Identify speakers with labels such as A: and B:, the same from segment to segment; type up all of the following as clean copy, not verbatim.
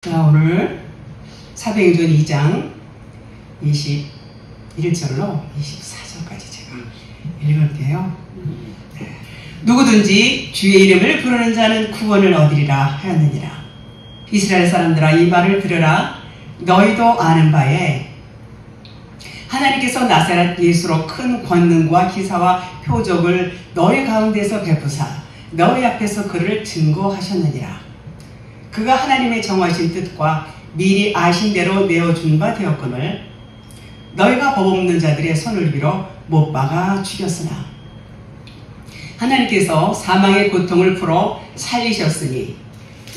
A: 자, 오늘 사도행전 2장 21절로 24절까지 제가 읽을게요. 누구든지 주의 이름을 부르는 자는 구원을 얻으리라 하였느니라. 이스라엘 사람들아, 이 말을 들으라. 너희도 아는 바에 하나님께서 나사렛 예수로 큰 권능과 기사와 표적을 너희 가운데서 베푸사 너희 앞에서 그를 증거하셨느니라. 그가 하나님의 정하신 뜻과 미리 아신 대로 내어준 바 되었거늘 너희가 법 없는 자들의 손을 빌어 못 박아 죽였으나 하나님께서 사망의 고통을 풀어 살리셨으니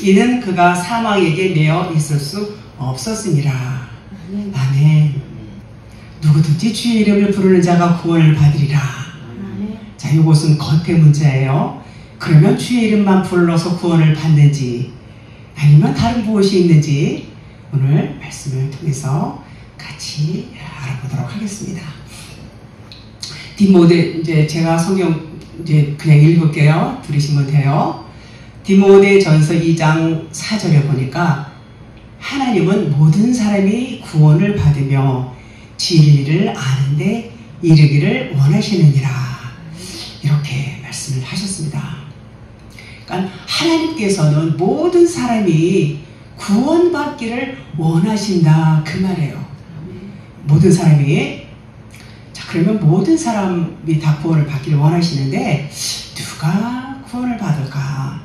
A: 이는 그가 사망에게 매어 있을 수 없었으니라. 아멘. 누구든지 주의 이름을 부르는 자가 구원을 받으리라. 자, 이것은 겉의 문자예요. 그러면 주의 이름만 불러서 구원을 받는지 아니면 다른 무엇이 있는지 오늘 말씀을 통해서 같이 알아보도록 하겠습니다. 디모데, 이제 제가 성경 이제 그냥 읽을게요. 들으시면 돼요. 디모데 전서 2장 4절에 보니까 하나님은 모든 사람이 구원을 받으며 진리를 아는데 이르기를 원하시느니라. 이렇게 말씀을 하셨습니다. 그러니까 하나님께서는 모든 사람이 구원받기를 원하신다, 그 말이에요. 모든 사람이. 자, 그러면 모든 사람이 다 구원을 받기를 원하시는데 누가 구원을 받을까?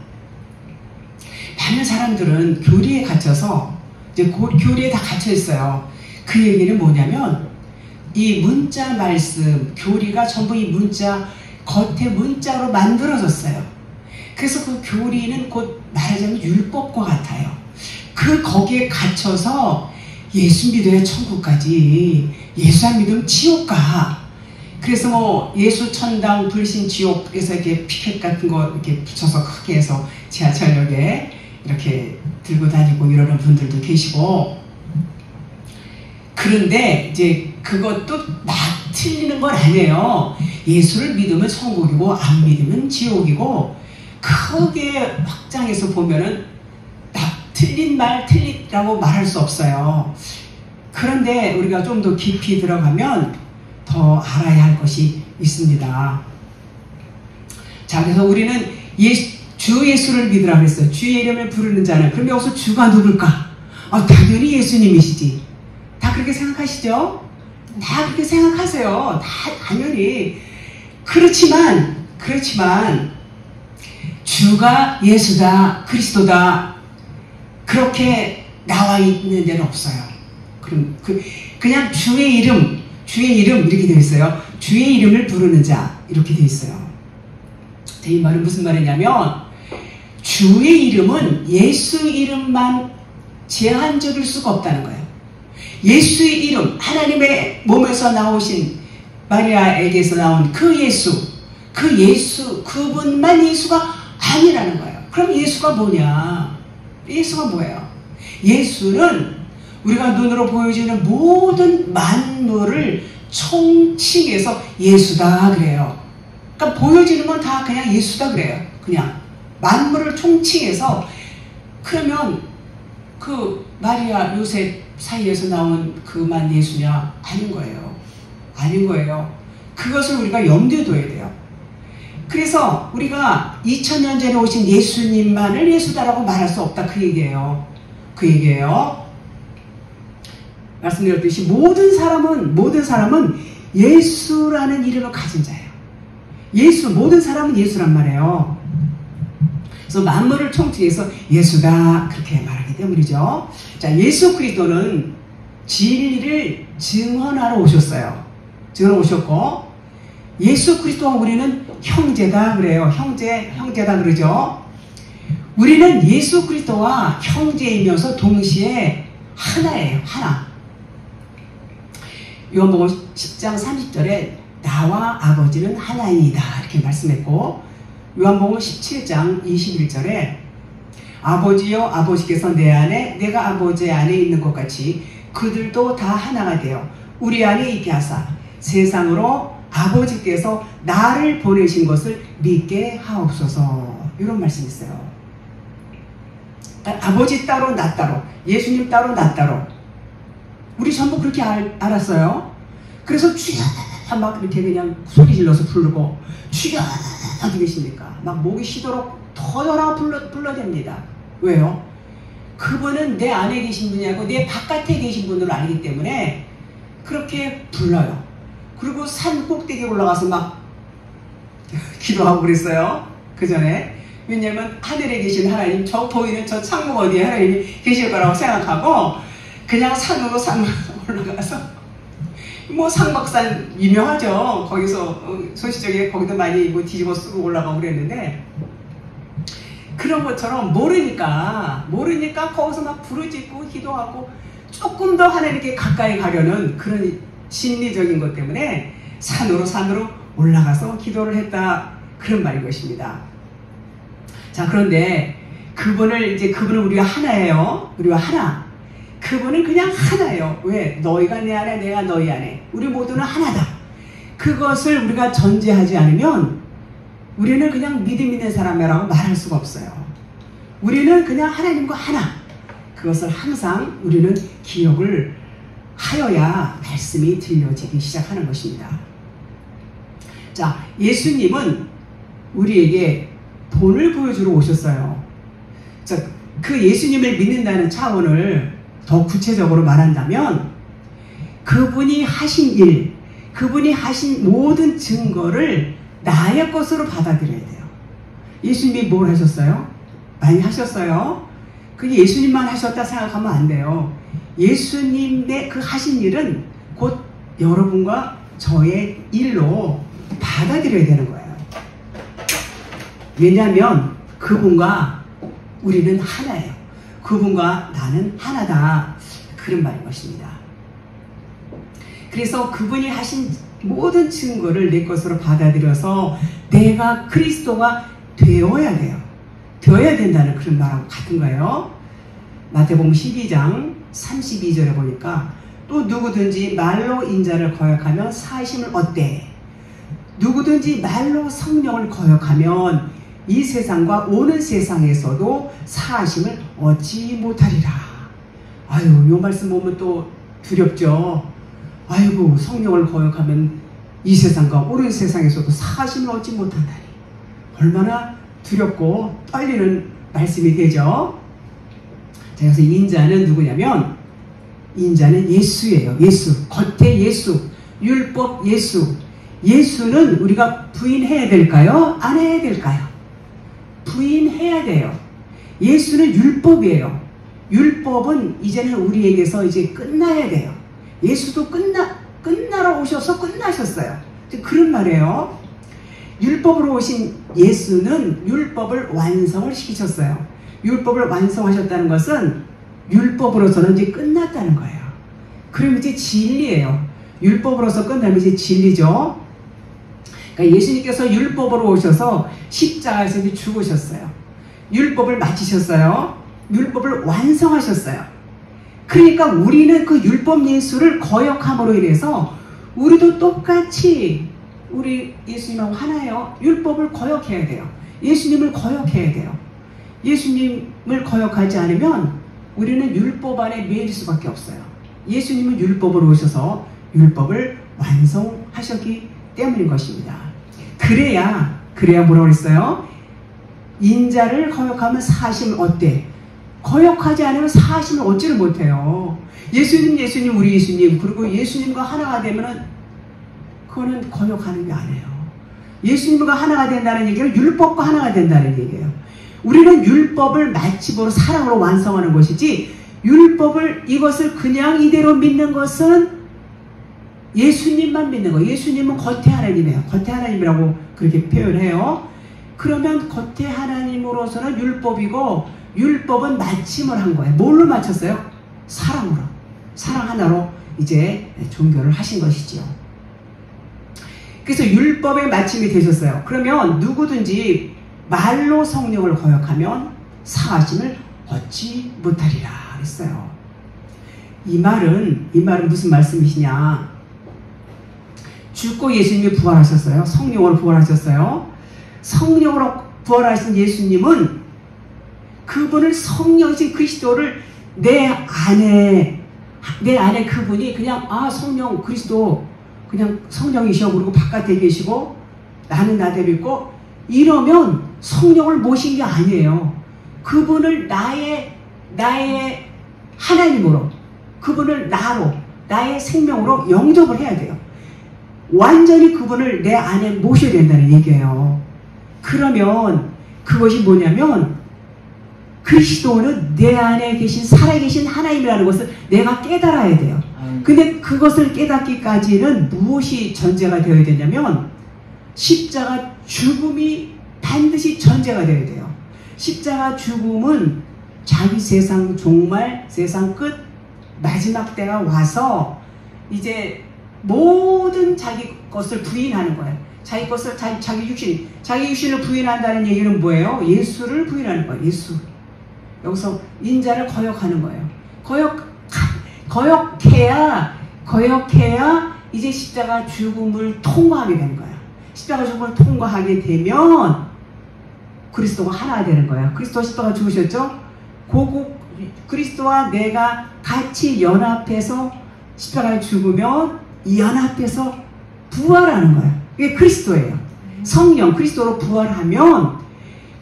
A: 많은 사람들은 교리에 갇혀서 이제 교리에 다 갇혀 있어요. 그 얘기는 뭐냐면 이 문자 말씀, 교리가 전부 이 문자, 겉에 문자로 만들어졌어요. 그래서 그 교리는 곧 말하자면 율법과 같아요. 거기에 갇혀서 예수 믿어야 천국 가지, 예수 안 믿으면 지옥 가. 그래서 뭐 예수 천당 불신 지옥, 그래서 이렇게 피켓 같은 거 이렇게 붙여서 크게 해서 지하철역에 이렇게 들고 다니고 이러는 분들도 계시고. 그런데 이제 그것도 막 틀리는 건 아니에요. 예수를 믿으면 천국이고 안 믿으면 지옥이고, 크게 확장해서 보면은 틀린 말, 틀리라고 말할 수 없어요. 그런데 우리가 좀 더 깊이 들어가면 더 알아야 할 것이 있습니다. 자, 그래서 우리는 주 예수를 믿으라 그랬어요. 주의 이름을 부르는 자는. 그럼 여기서 주가 누굴까? 당연히 예수님이시지. 다 그렇게 생각하시죠? 다 그렇게 생각하세요. 다 당연히. 그렇지만 주가 예수다, 그리스도다, 그렇게 나와 있는 데는 없어요. 그럼 그냥 주의 이름 이렇게 되어 있어요. 주의 이름을 부르는 자 이렇게 되어 있어요. 이 말은 무슨 말이냐면 주의 이름은 예수 이름만 제한적일 수가 없다는 거예요. 예수의 이름, 하나님의 몸에서 나오신 마리아에게서 나온 그 예수, 그분만 예수가 아니라는 거예요. 그럼 예수가 뭐냐? 예수가 뭐예요? 예수는 우리가 눈으로 보여지는 모든 만물을 총칭해서 예수다 그래요. 그러니까 보여지는 건 다 그냥 예수다 그래요. 그냥 만물을 총칭해서. 그러면 그 마리아 요셉 사이에서 나온 그만 예수냐? 아닌 거예요. 아닌 거예요. 그것을 우리가 염두에 둬야 돼요. 그래서 우리가 2000년 전에 오신 예수님만을 예수다라고 말할 수 없다, 그 얘기예요. 그 얘기예요. 말씀드렸듯이 모든 사람은 예수라는 이름을 가진 자예요. 모든 사람은 예수란 말이에요. 그래서 만물을 총칭해서 예수다, 그렇게 말하기 때문이죠. 자, 예수 그리스도는 진리를 증언하러 오셨어요. 증언하러 오셨고, 예수 그리스도와 우리는 형제다 그래요. 형제다 그러죠. 우리는 예수 그리스도와 형제이면서 동시에 하나예요. 하나. 요한복음 10장 30절에 나와 아버지는 하나이다 이렇게 말씀했고, 요한복음 17장 21절에 아버지여 아버지께서 내 안에 내가 아버지 안에 있는 것 같이 그들도 다 하나가 되어 우리 안에 있게 하사 세상으로 아버지께서 나를 보내신 것을 믿게 하옵소서. 이런 말씀이 있어요. 아버지 따로 나 따로, 예수님 따로 나 따로. 우리 전부 그렇게 알았어요. 그래서 주여 막 이렇게 그냥 소리 질러서 부르고, 주여 어디 계십니까? 막 목이 쉬도록 터져라 불러댑니다. 왜요? 그분은 내 안에 계신 분이 아니고 내 바깥에 계신 분으로 알기 때문에 그렇게 불러요. 그리고 산 꼭대기에 올라가서 막 기도하고 그랬어요. 그 전에. 왜냐면 하늘에 계신 하나님, 저 보이는 저 창문 어디에 하나님이 계실 거라고 생각하고 그냥 산으로 올라가서, 뭐 상박산 유명하죠. 거기서 소시적에 거기도 많이 뭐 뒤집어 쓰고 올라가고 그랬는데, 그런 것처럼 모르니까 거기서 막 부르짖고 기도하고 조금 더 하나님께 가까이 가려는 그런 심리적인 것 때문에 산으로 올라가서 기도를 했다, 그런 말인 것입니다. 자, 그런데 그분은 우리가 하나예요. 우리와 하나. 그분은 그냥 하나예요. 왜? 너희가 내 안에, 내가 너희 안에. 우리 모두는 하나다. 그것을 우리가 전제하지 않으면 우리는 그냥 믿음 있는 사람이라고 말할 수가 없어요. 우리는 그냥 하나님과 하나. 그것을 항상 우리는 기억을 하여야 말씀이 들려지기 시작하는 것입니다. 자, 예수님은 우리에게 본을 보여주러 오셨어요. 자, 그 예수님을 믿는다는 차원을 더 구체적으로 말한다면, 그분이 하신 일, 그분이 하신 모든 증거를 나의 것으로 받아들여야 돼요. 예수님이 뭘 하셨어요? 많이 하셨어요. 그게 예수님만 하셨다 생각하면 안 돼요. 예수님의 그 하신 일은 곧 여러분과 저의 일로 받아들여야 되는 거예요. 왜냐하면 그분과 우리는 하나예요. 그분과 나는 하나다, 그런 말인 것입니다. 그래서 그분이 하신 모든 증거를 내 것으로 받아들여서 내가 그리스도가 되어야 돼요. 되어야 된다는 그런 말하고 같은 거예요. 마태복음 12장 32절에 보니까, 또 누구든지 말로 인자를 거역하면 사하심을 얻되 누구든지 말로 성령을 거역하면 이 세상과 오는 세상에서도 사하심을 얻지 못하리라. 아유, 이 말씀 보면 또 두렵죠. 아이고, 성령을 거역하면 이 세상과 오는 세상에서도 사하심을 얻지 못한다니. 얼마나 두렵고 떨리는 말씀이 되죠. 자, 그래서 인자는 누구냐면, 인자는 예수예요. 예수. 겉에 예수. 율법 예수. 예수는 우리가 부인해야 될까요? 안 해야 될까요? 부인해야 돼요. 예수는 율법이에요. 율법은 이제는 우리에게서 이제 끝나야 돼요. 예수도 끝나러 오셔서 끝나셨어요. 그런 말이에요. 율법으로 오신 예수는 율법을 완성을 시키셨어요. 율법을 완성하셨다는 것은 율법으로서는 이제 끝났다는 거예요. 그럼 이제 진리예요. 율법으로서 끝나면 이제 진리죠. 그러니까 예수님께서 율법으로 오셔서 십자가에서 이제 죽으셨어요. 율법을 마치셨어요. 율법을 완성하셨어요. 그러니까 우리는 그 율법 예수를 거역함으로 인해서 우리도 똑같이 우리 예수님하고 하나예요. 율법을 거역해야 돼요. 예수님을 거역해야 돼요. 예수님을 거역하지 않으면 우리는 율법 안에 매일 수밖에 없어요. 예수님은 율법으로 오셔서 율법을 완성하셨기 때문인 것입니다. 그래야 뭐라고 그랬어요? 인자를 거역하면 사하심을 얻되 거역하지 않으면 사하심을 얻지를 못해요. 예수님 우리 예수님, 그리고 예수님과 하나가 되면은 그거는 거역하는 게 아니에요. 예수님과 하나가 된다는 얘기는 율법과 하나가 된다는 얘기예요. 우리는 율법을 마침으로 사랑으로 완성하는 것이지, 율법을 이것을 그냥 이대로 믿는 것은 예수님만 믿는 거예요. 예수님은 겉에 하나님이에요. 겉에 하나님이라고 그렇게 표현해요. 그러면 겉에 하나님으로서는 율법이고, 율법은 마침을 한 거예요. 뭘로 마쳤어요? 사랑으로. 사랑 하나로 이제 종교를 하신 것이죠. 그래서 율법의 마침이 되셨어요. 그러면 누구든지 말로 성령을 거역하면 사하심을 얻지 못하리라 그랬어요. 이 말은 무슨 말씀이시냐? 죽고 예수님이 부활하셨어요. 성령으로 부활하셨어요. 성령으로 부활하신 예수님은 그분을 성령이신 그리스도를 내 안에 그분이 그냥 성령 그리스도 그냥 성령이셔 그리고 바깥에 계시고 나는 나대로 있고 이러면 성령을 모신 게 아니에요. 그분을 나의 하나님으로 그분을 나로 나의 생명으로 영접을 해야 돼요. 완전히 그분을 내 안에 모셔야 된다는 얘기예요. 그러면 그것이 뭐냐면 그리스도는 내 안에 계신 살아계신 하나님이라는 것을 내가 깨달아야 돼요. 근데 그것을 깨닫기까지는 무엇이 전제가 되어야 되냐면 십자가 죽음이 반드시 전제가 되어야 돼요. 십자가 죽음은 자기 세상 종말, 세상 끝, 마지막 때가 와서 이제 모든 자기 것을 부인하는 거예요. 자기 것을, 자기 육신을 부인한다는 얘기는 뭐예요? 예수를 부인하는 거예요. 예수. 여기서 인자를 거역하는 거예요. 거역해야 이제 십자가 죽음을 통과하게 되는 거예요. 십자가 죽음을 통과하게 되면 그리스도가 하나 되는 거예요. 그리스도 십자가 죽으셨죠? 그리스도와 내가 같이 연합해서 십자가에 죽으면 연합해서 부활하는 거예요. 이게 그리스도예요. 성령 그리스도로 부활하면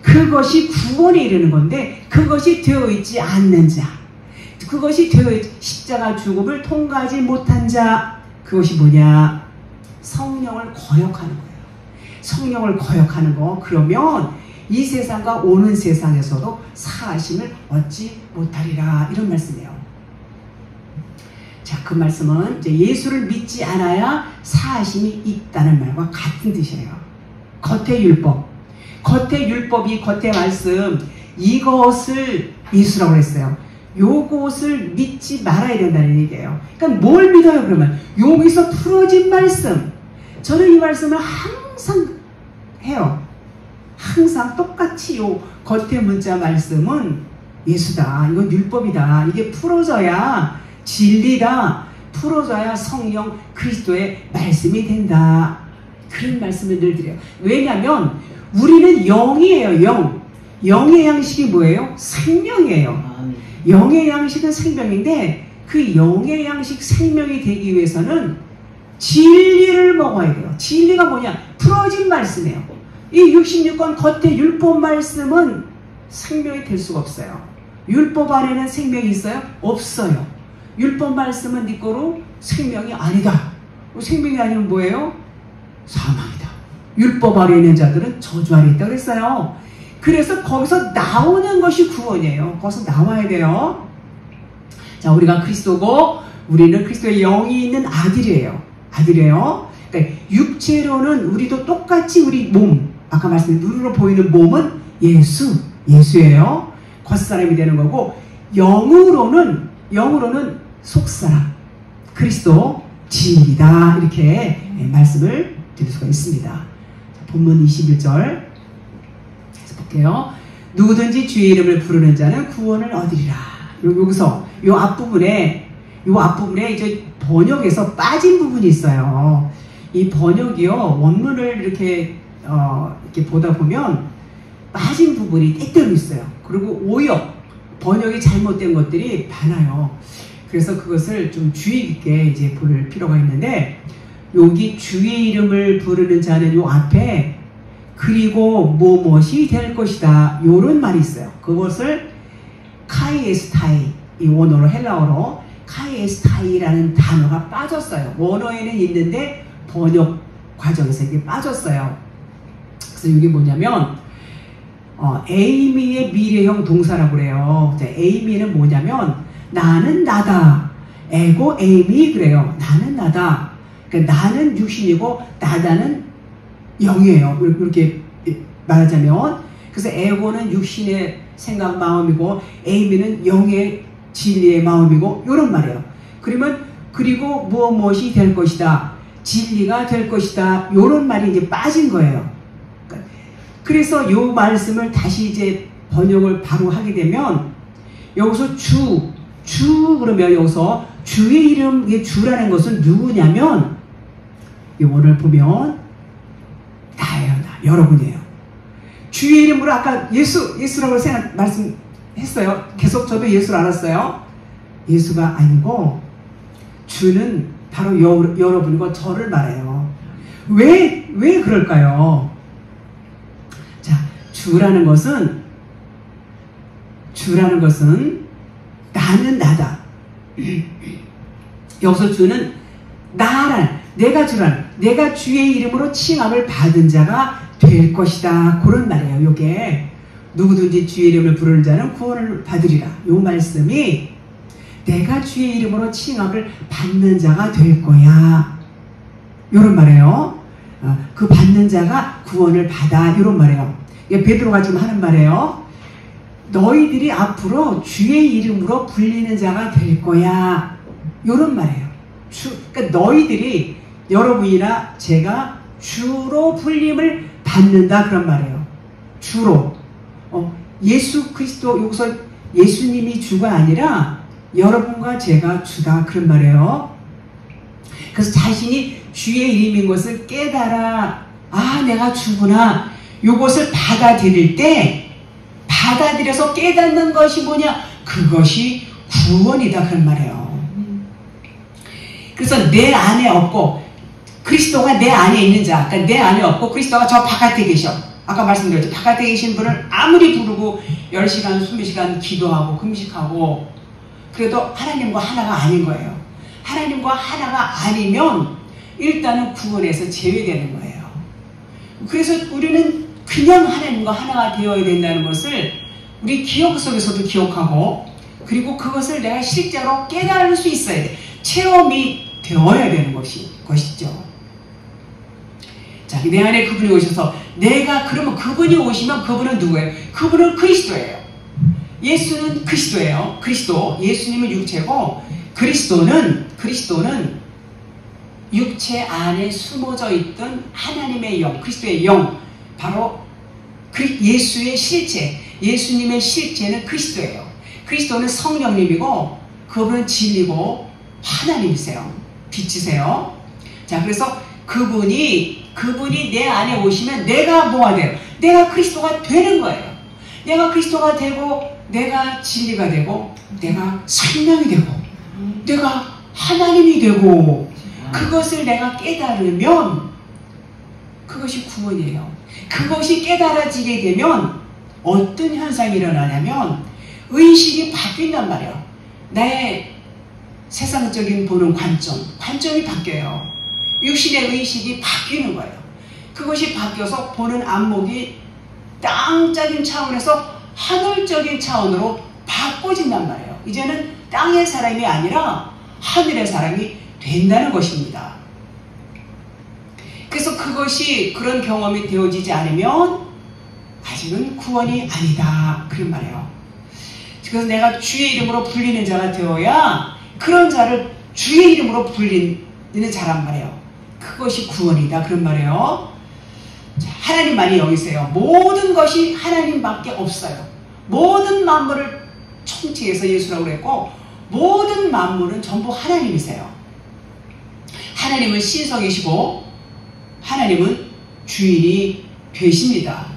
A: 그것이 구원에 이르는 건데 그것이 되어 있지 않는 자, 그것이 십자가 죽음을 통과하지 못한 자, 그것이 뭐냐? 성령을 거역하는 거예요. 성령을 거역하는 거. 그러면 이 세상과 오는 세상에서도 사하심을 얻지 못하리라, 이런 말씀이에요. 자, 그 말씀은 이제 예수를 믿지 않아야 사하심이 있다는 말과 같은 뜻이에요. 겉의 율법이 겉의 말씀, 이것을 예수라고 했어요. 요것을 믿지 말아야 된다는 얘기예요. 그러니까 뭘 믿어요 그러면? 여기서 풀어진 말씀. 저는 이 말씀을 항상 해요. 항상 똑같이 요 겉의 문자 말씀은 예수다. 이건 율법이다. 이게 풀어져야 진리다. 풀어져야 성령 그리스도의 말씀이 된다. 그런 말씀을 늘 드려요. 왜냐하면 우리는 영이에요. 영의 양식이 뭐예요? 생명이에요. 영의 양식은 생명인데 그 영의 양식 생명이 되기 위해서는 진리를 먹어야 돼요. 진리가 뭐냐? 풀어진 말씀이에요. 이 66권 겉의 율법 말씀은 생명이 될 수가 없어요. 율법 안에는 생명이 있어요? 없어요. 율법 말씀은 네 거로 생명이 아니다. 생명이 아니면 뭐예요? 사망이다. 율법 아래 있는 자들은 저주 아래 있다고 그랬어요. 그래서 거기서 나오는 것이 구원이에요. 거기서 나와야 돼요. 자, 우리가 그리스도고 우리는 그리스도의 영이 있는 아들이에요. 그러니까 육체로는 우리도 똑같이 우리 몸, 아까 말씀드린 눈으로 보이는 몸은 예수예요. 겉사람이 되는 거고, 영으로는 속사람, 그리스도 진리다, 이렇게 말씀을 드릴 수가 있습니다. 자, 본문 21절 볼게요. 누구든지 주의 이름을 부르는 자는 구원을 얻으리라. 여기서 요 앞부분에 이제 번역에서 빠진 부분이 있어요. 이 번역이요, 원문을 이렇게 보다 보면 빠진 부분이 때때로 있어요. 그리고 오역, 번역이 잘못된 것들이 많아요. 그래서 그것을 좀 주의 깊게 이제 볼 필요가 있는데, 여기 주의 이름을 부르는 자는 요 앞에 그리고 무엇이 될 것이다, 요런 말이 있어요. 그것을 카이에스타이, 이 원어로 헬라어로 카이에스타이라는 단어가 빠졌어요. 원어에는 있는데 번역 과정에서 이게 빠졌어요. 그래서 이게 뭐냐면 에이미의 미래형 동사라고 그래요. 에이미는 뭐냐면 나는 나다. 에고 에이미 그래요. 나는 나다. 그러니까 나는 육신이고 나다는 영이에요. 이렇게 말하자면, 그래서 에고는 육신의 생각 마음이고 에이미는 영의 진리의 마음이고, 이런 말이에요. 그러면 그리고 무엇이 될 것이다, 진리가 될 것이다, 이런 말이 이제 빠진 거예요. 그래서 이 말씀을 다시 이제 번역을 바로 하게 되면, 여기서 주 그러면 여기서 주의 이름, 주라는 것은 누구냐면, 오늘 보면 나예요. 여러분이에요. 주의 이름으로 아까 예수라고 말씀 했어요. 계속 저도 예수를 알았어요. 예수가 아니고 주는 바로 여러분과 저를 말해요. 왜 그럴까요? 자, 주라는 것은 나는 나다. 여기서 주는 나란, 내가 주란, 내가 주의 이름으로 칭함을 받은 자가 될 것이다. 그런 말이에요. 요게 누구든지 주의 이름을 부르는 자는 구원을 받으리라. 요 말씀이 내가 주의 이름으로 칭함을 받는 자가 될 거야. 요런 말이에요. 그 받는 자가 구원을 받아. 요런 말이에요. 베드로가 지금 하는 말이에요. 너희들이 앞으로 주의 이름으로 불리는 자가 될 거야. 요런 말이에요. 그러니까 너희들이, 여러분이나 제가 주로 불림을 받는다. 그런 말이에요. 주로. 예수 그리스도, 여기서 예수님이 주가 아니라 여러분과 제가 주다. 그런 말이에요. 그래서 자신이 주의 이름인 것을 깨달아, 아, 내가 주구나. 요것을 받아들일 때, 받아들여서 깨닫는 것이 뭐냐? 그것이 구원이다. 그런 말이에요. 그래서 내 안에 없고, 그리스도가 내 안에 있는 자, 그러니까 내 안에 없고 그리스도가 저 바깥에 계셔. 아까 말씀드렸죠. 바깥에 계신 분을 아무리 부르고 10시간, 20시간 기도하고 금식하고 그래도 하나님과 하나가 아닌 거예요. 하나님과 하나가 아니면 일단은 구원에서 제외되는 거예요. 그래서 우리는 그냥 하나님과 하나가 되어야 된다는 것을 우리 기억 속에서도 기억하고, 그리고 그것을 내가 실제로 깨달을 수 있어야 돼. 체험이 되어야 되는 것이죠. 자, 내 안에 그분이 오셔서 그러면 그분이 오시면 그분은 누구예요? 그분은 그리스도예요. 예수는 그리스도예요. 그리스도, 예수님은 육체고 그리스도는 육체 안에 숨어져 있던 하나님의 영, 그리스도의 영, 바로 예수의 실체, 예수님의 실체는 그리스도예요. 그리스도는 성령님이고 그분은 진리고 하나님이세요. 빛이세요. 자, 그래서 그분이 내 안에 오시면 내가 뭐가 돼요? 내가 그리스도가 되는 거예요. 내가 그리스도가 되고, 내가 진리가 되고, 내가 생명이 되고, 내가 하나님이 되고, 그것을 내가 깨달으면 그것이 구원이에요. 그것이 깨달아지게 되면 어떤 현상이 일어나냐면 의식이 바뀐단 말이에요. 나의 세상적인 보는 관점이 바뀌어요. 육신의 의식이 바뀌는 거예요. 그것이 바뀌어서 보는 안목이 땅적인 차원에서 하늘적인 차원으로 바꿔진단 말이에요. 이제는 땅의 사람이 아니라 하늘의 사람이 된다는 것입니다. 그래서 그런 경험이 되어지지 않으면 아직은 구원이 아니다. 그런 말이에요. 그래서 내가 주의 이름으로 불리는 자가 되어야 그런 자를 주의 이름으로 불리는 자란 말이에요. 그것이 구원이다. 그런 말이에요. 자, 하나님만이 여기세요. 모든 것이 하나님밖에 없어요. 모든 만물을 총체해서 예수라고 그랬고, 모든 만물은 전부 하나님이세요. 하나님은 신성이시고 하나님은 주인이 되십니다.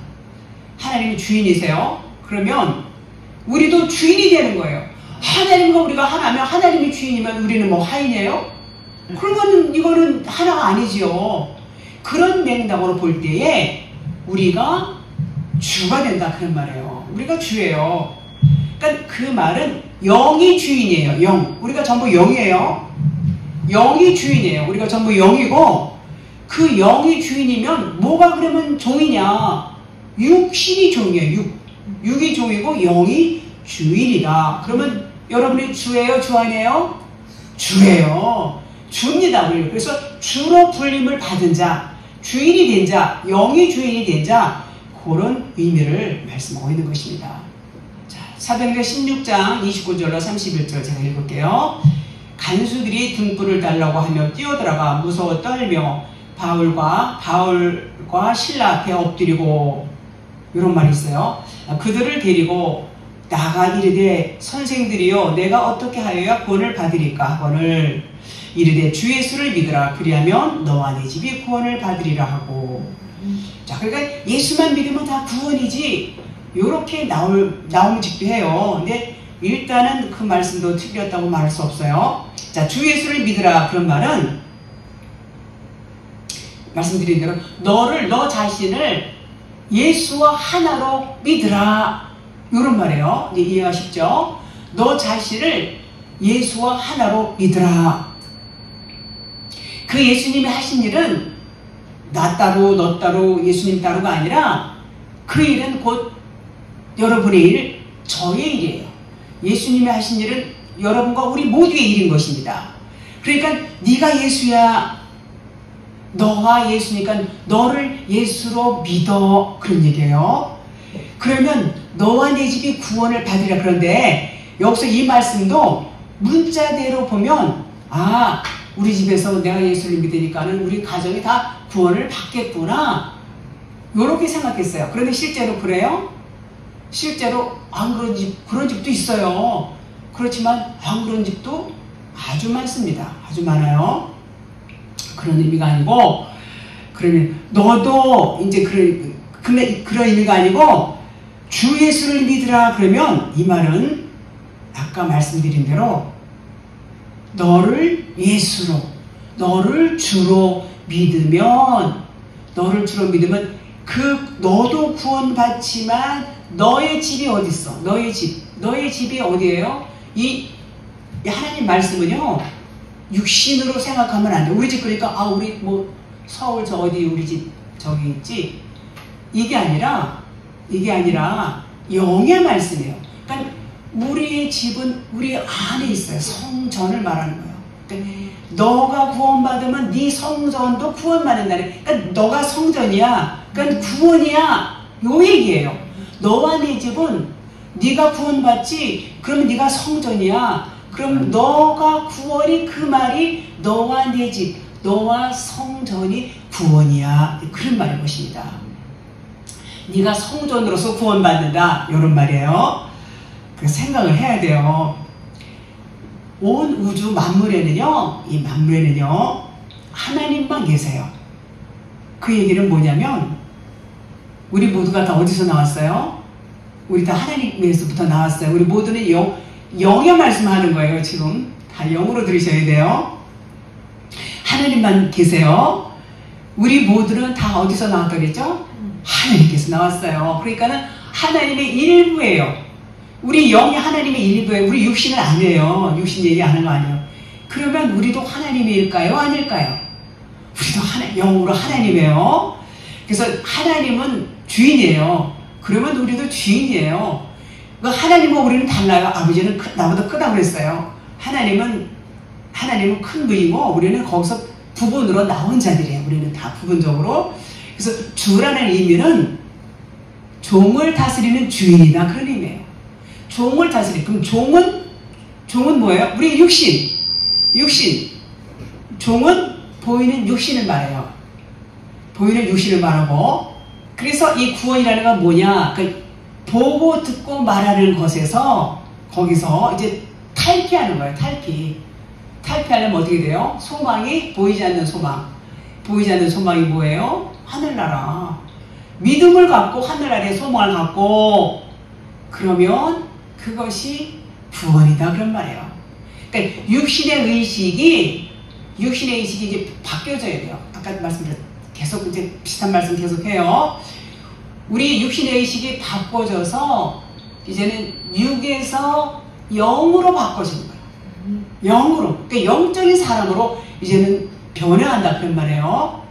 A: 하나님이 주인이세요. 그러면 우리도 주인이 되는 거예요. 하나님과 우리가 하나면, 하나님이 주인이면 우리는 뭐 하인이에요? 그러면 이거는 하나가 아니지요. 그런 맥락으로 볼 때에 우리가 주가 된다. 그런 말이에요. 우리가 주예요. 그러니까 그 말은 영이 주인이에요. 영. 우리가 전부 영이에요. 영이 주인이에요. 우리가 전부 영이고, 그 영이 주인이면 뭐가 그러면 종이냐? 육신이 종이에요. 육이 종이고 영이 주인이다. 그러면 여러분이 주예요? 주 아니에요? 주예요. 주입니다. 그래서 주로 불림을 받은 자, 주인이 된 자, 영이 주인이 된 자, 그런 의미를 말씀하고 있는 것입니다. 자, 사도행전 16장 29절로 31절 제가 읽을게요. 간수들이 등불을 달라고 하며 뛰어들어가 무서워 떨며 바울과 신라 앞에 엎드리고, 이런 말이 있어요. 그들을 데리고 나가 이르되 선생들이여 내가 어떻게 하여야 구원을 받으리까 하거늘 이르되 주 예수를 믿으라. 그리하면 너와 네 집이 구원을 받으리라 하고. 자, 그러니까 예수만 믿으면 다 구원이지, 요렇게 나오는 직도 해요. 근데 일단은 그 말씀도 틀렸다고 말할 수 없어요. 자, 주 예수를 믿으라. 그런 말은 말씀드린 대로 너 자신을 예수와 하나로 믿으라. 요런 말이에요. 이제 이해가 쉽죠? 너 자신을 예수와 하나로 믿으라. 그 예수님이 하신 일은 나 따로 너 따로 예수님 따로가 아니라 그 일은 곧 여러분의 일, 저의 일이에요. 예수님이 하신 일은 여러분과 우리 모두의 일인 것입니다. 그러니까 네가 예수야, 너가 예수니까 너를 예수로 믿어. 그런 얘기예요. 그러면 너와 내 집이 구원을 받으리라. 그런데 여기서 이 말씀도 문자대로 보면 우리 집에서 내가 예수를 믿으니까는 우리 가정이 다 구원을 받겠구나, 요렇게 생각했어요. 그런데 실제로 그래요? 실제로 안 그런 집도 있어요. 그렇지만 안 그런 집도 아주 많습니다. 아주 많아요. 그런 의미가 아니고, 그러면 너도 이제 그런 의미가 아니고 주 예수를 믿으라. 그러면 이 말은 아까 말씀드린 대로 너를 예수로, 너를 주로 믿으면 너도 구원받지만 너의 집이 어디 있어? 너의 집이 어디예요? 이 하나님 말씀은요, 육신으로 생각하면 안 돼. 우리 집 그러니까 우리 뭐 서울 저 어디 우리 집 저기 있지, 이게 아니라 영의 말씀이에요. 그러니까 우리의 집은 우리 안에 있어요. 성전을 말하는 거예요. 그러니까 너가 구원받으면 네 성전도 구원받는다네. 그러니까 너가 성전이야. 그러니까 구원이야. 요 얘기예요. 너와 네 집은 네가 구원받지, 그러면 네가 성전이야. 그럼 너가 구원이, 그 말이 너와 네 집, 너와 성전이 구원이야. 그런 말인 것입니다. 네가 성전으로서 구원받는다. 이런 말이에요. 그 생각을 해야 돼요. 온 우주 만물에는요, 이 만물에는요, 하나님만 계세요. 그 얘기는 뭐냐면, 우리 모두가 다 어디서 나왔어요? 우리 다 하나님에서부터 나왔어요. 우리 모두는 영의 말씀하는 거예요. 지금 다 영으로 들으셔야 돼요. 하나님만 계세요. 우리 모두는 다 어디서 나왔다 그랬죠? 하나님께서 나왔어요. 그러니까는 하나님의 일부예요. 우리 영이 하나님의 일부예요. 우리 육신은 아니에요. 육신 얘기 하는 거 아니에요. 그러면 우리도 하나님일까요? 아닐까요? 우리도 영으로 하나님이에요. 그래서 하나님은 주인이에요. 그러면 우리도 주인이에요. 하나님과 우리는 달라요. 아버지는 나보다 크다고 그랬어요. 하나님은 큰 분이고 우리는 거기서 부분으로 나온 자들이에요. 우리는 다 부분적으로. 그래서 주라는 의미는 종을 다스리는 주인이다, 그런 의미예요. 종을 다스리. 그럼 종은 뭐예요? 우리 육신. 종은 보이는 육신을 말해요. 보이는 육신을 말하고. 그래서 이 구원이라는 건 뭐냐? 보고 듣고 말하는 것에서 거기서 이제 탈피하는 거예요. 탈피하려면 어떻게 돼요? 소망이 보이지 않는 소망. 보이지 않는 소망이 뭐예요? 하늘나라. 믿음을 갖고 하늘나라의 소망을 갖고, 그러면 그것이 구원이다, 그런 말이에요. 그러니까 육신의 의식이 이제 바뀌어져야 돼요. 아까 말씀드렸죠. 계속 이제 비슷한 말씀 계속해요. 우리 육신의 의식이 바꿔져서 이제는 육에서 영으로 바꿔지는 거예요. 영으로. 그러니까 영적인 사람으로 이제는 변화한다, 그런 말이에요.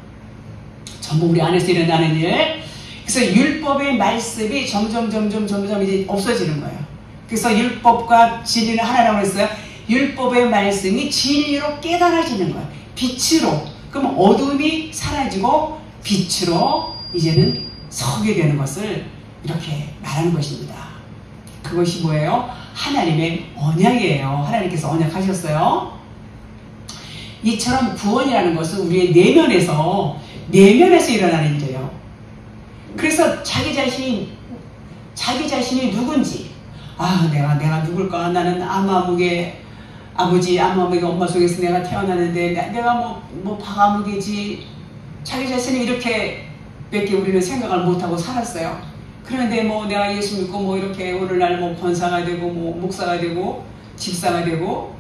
A: 전부 우리 안에서 일어나는 일. 그래서 율법의 말씀이 점점 이제 없어지는 거예요. 그래서 율법과 진리는 하나라고 했어요. 율법의 말씀이 진리로 깨달아지는 거예요. 빛으로. 그럼 어둠이 사라지고 빛으로 이제는 서게 되는 것을 이렇게 말하는 것입니다. 그것이 뭐예요? 하나님의 언약이에요. 하나님께서 언약하셨어요. 이처럼 구원이라는 것은 우리의 내면에서 일어나는 일이에요. 그래서 자기 자신이 누군지, 내가 누굴까? 나는 암암의 아버지, 암암의 엄마 속에서 내가 태어났는데 내가 뭐 박아무개지. 자기 자신이 이렇게 밖에 우리는 생각을 못하고 살았어요. 그런데 뭐 내가 예수 믿고 뭐 이렇게 오늘날 뭐 권사가 되고 뭐 목사가 되고 집사가 되고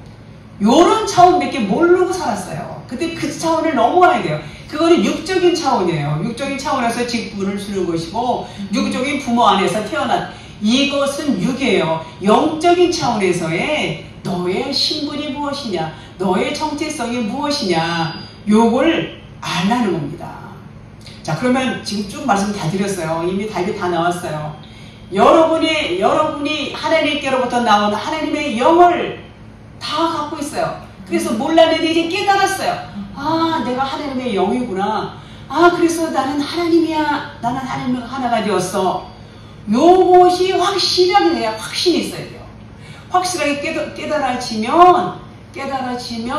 A: 요런 차원밖에 모르고 살았어요. 근데 그 차원을 넘어가야 돼요. 그거는 육적인 차원이에요. 육적인 차원에서 직분을 주는 것이고 육적인 부모 안에서 태어난 이것은 육이에요. 영적인 차원에서의 너의 신분이 무엇이냐, 너의 정체성이 무엇이냐, 요걸 알라는 겁니다. 자, 그러면 지금 쭉 말씀 다 드렸어요. 이미 답이 다 나왔어요. 여러분이 하나님께로부터 나온 하나님의 영을 다 갖고 있어요. 그래서 몰랐는데 이제 깨달았어요. 아, 내가 하나님의 영이구나. 아, 그래서 나는 하나님이야. 나는 하나님과 하나가 되었어. 요것이 확실하게 돼야 확신이 있어야 돼요. 확실하게 깨달아지면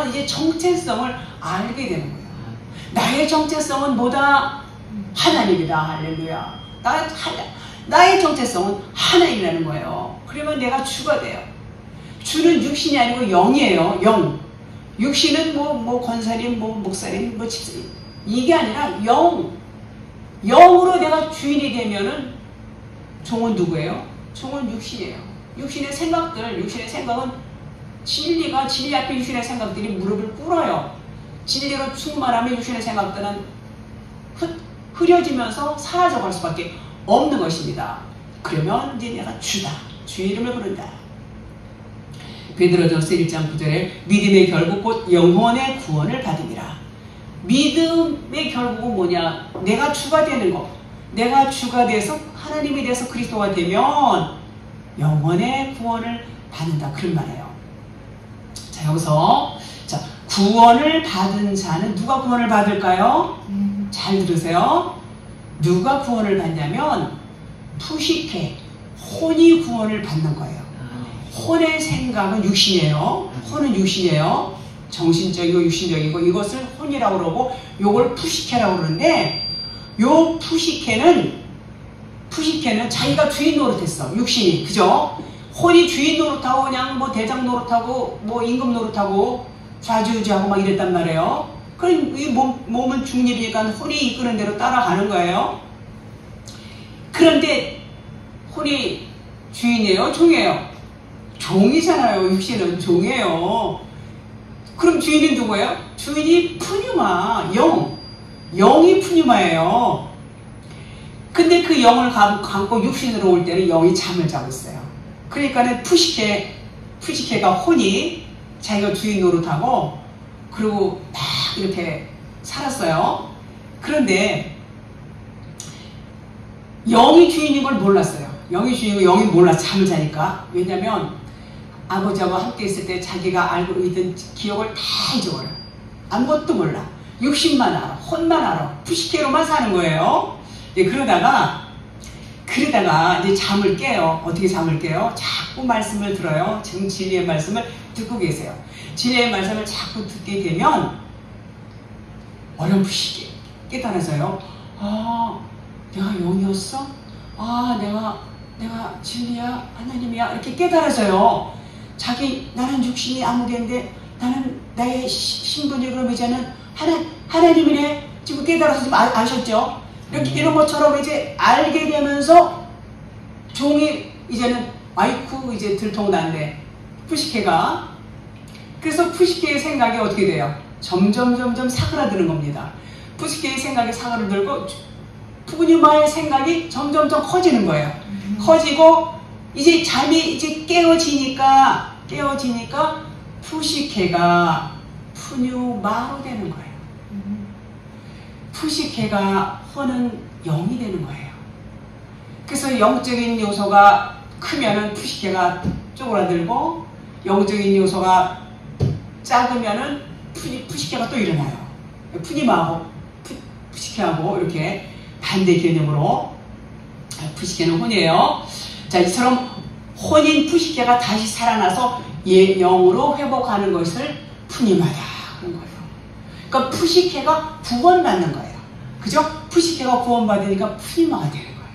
A: 이제 정체성을 알게 되는 거예요. 나의 정체성은 뭐다? 하나님이다. 할렐루야. 나의 정체성은 하나님이라는 거예요. 그러면 내가 주가 돼요. 주는 육신이 아니고 영이에요. 영. 육신은 뭐 권사님, 뭐 목사님, 뭐 집사님. 이게 아니라 영. 영으로 내가 주인이 되면은 종은 누구예요? 종은 육신이에요. 육신의 생각은 진리 앞에 육신의 생각들이 무릎을 꿇어요. 진리로 충만하면 육신의 생각들은 흐려지면서 사라져갈 수밖에 없는 것입니다. 그러면 이제 내가 주다. 주의 이름을 부른다. 베드로전서 1장 9절에 믿음의 결국 곧 영혼의 구원을 받음이라. 믿음의 결국은 뭐냐? 내가 주가 되는 것. 내가 주가 돼서 하나님이 돼서 그리스도가 되면 영혼의 구원을 받는다. 그런 말이에요. 자, 여기서 구원을 받은 자는 누가 구원을 받을까요? 잘 들으세요. 누가 구원을 받냐면 푸시케, 혼이 구원을 받는 거예요. 혼의 생각은 육신이에요. 혼은 육신이에요. 정신적이고 육신적이고 이것을 혼이라고 그러고 요걸 푸시케라고 그러는데 요 푸시케는 자기가 주인 노릇했어. 육신이. 그죠? 혼이 주인 노릇하고 그냥 뭐 대장 노릇하고 뭐 임금 노릇하고 좌지우지하고 막 이랬단 말이에요. 그럼 이 몸은 중립이니까 혼이 이끄는 대로 따라가는 거예요. 그런데 혼이 주인이에요? 종이에요? 종이잖아요. 육신은 종이에요. 그럼 주인이 누구예요? 주인이 푸뉴마, 영이 푸뉴마예요. 근데 그 영을 감고 육신으로 올 때는 영이 잠을 자고 있어요. 그러니까는 푸시케가 혼이 자기가 주인 노릇하고 그리고 막 이렇게 살았어요. 그런데 영이 주인인 걸 몰랐어요. 영이 주인이고 영이 몰라 잠을 자니까. 왜냐면 아버지하고 함께 있을 때 자기가 알고 있던 기억을 다 잊어버려요. 아무것도 몰라. 육신만 알아. 혼만 알아. 푸시케로만 사는 거예요. 네, 그러다가 이제 잠을 깨요. 어떻게 잠을 깨요? 자꾸 말씀을 들어요. 지금 진리의 말씀을 듣고 계세요. 진리의 말씀을 자꾸 듣게 되면 어렴풋이 깨달아져요. 아, 내가 영이었어? 아, 내가 진리야? 하나님이야? 이렇게 깨달아져요. 나는 육신이 아무개인데 나는 나의 신분이 그럼 이제는 하나님이네. 지금 깨달아서 지금 아셨죠? 이렇게 이런 것처럼 이제 알게 되면서 종이 이제는 아이쿠 이제 들통난데 푸시케가. 그래서 푸시케의 생각이 어떻게 돼요? 점점 사그라드는 겁니다. 푸시케의 생각이 사그라들고 푸뉴마의 생각이 점점점 커지는 거예요. 커지고 이제 잠이 이제 깨어지니까 푸시케가 푸뉴마로 되는 거예요. 푸시케가 혼은 영이 되는 거예요. 그래서 영적인 요소가 크면은 푸시케가 쪼그라들고 영적인 요소가 작으면은 푸시케가 또 일어나요. 푸니마하고 푸시케하고 이렇게 반대 개념으로 푸시케는 혼이에요. 자, 이처럼 혼인 푸시케가 다시 살아나서 영으로 회복하는 것을 푸니마다 하는 거예요. 그러니까 푸시케가 구원받는 거예요. 그죠? 푸시케가 구원받으니까 푸니마가 되는 거예요.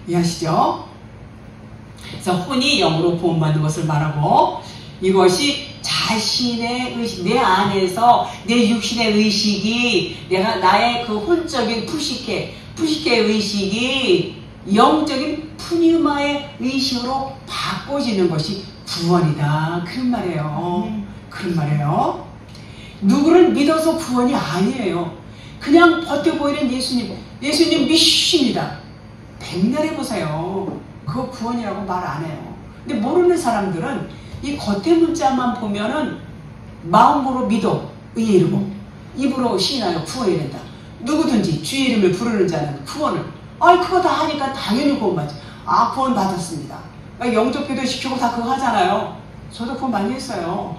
A: 이해하시죠? 그래서 혼이 영으로 구원받는 것을 말하고 이것이 자신의 의식, 내 안에서 내 육신의 의식이 나의 그 혼적인 푸시케의 의식이 영적인 푸뉴마의 의식으로 바꿔지는 것이 구원이다. 그런 말이에요. 그런 말이에요. 누구를 믿어서 구원이 아니에요. 그냥 버텨보이는 예수님. 예수님 믿으십니다. 백날 해보세요. 그거 구원이라고 말 안 해요. 근데 모르는 사람들은 이 겉에 문자만 보면은 마음으로 믿어 의에 이르고 입으로 시인하여 구원이 된다. 누구든지 주의 이름을 부르는 자는 구원을. 그거 다 하니까 당연히 구원받지. 구원 받았습니다. 영접기도 시키고 다 그거 하잖아요. 저도 구원 많이 했어요.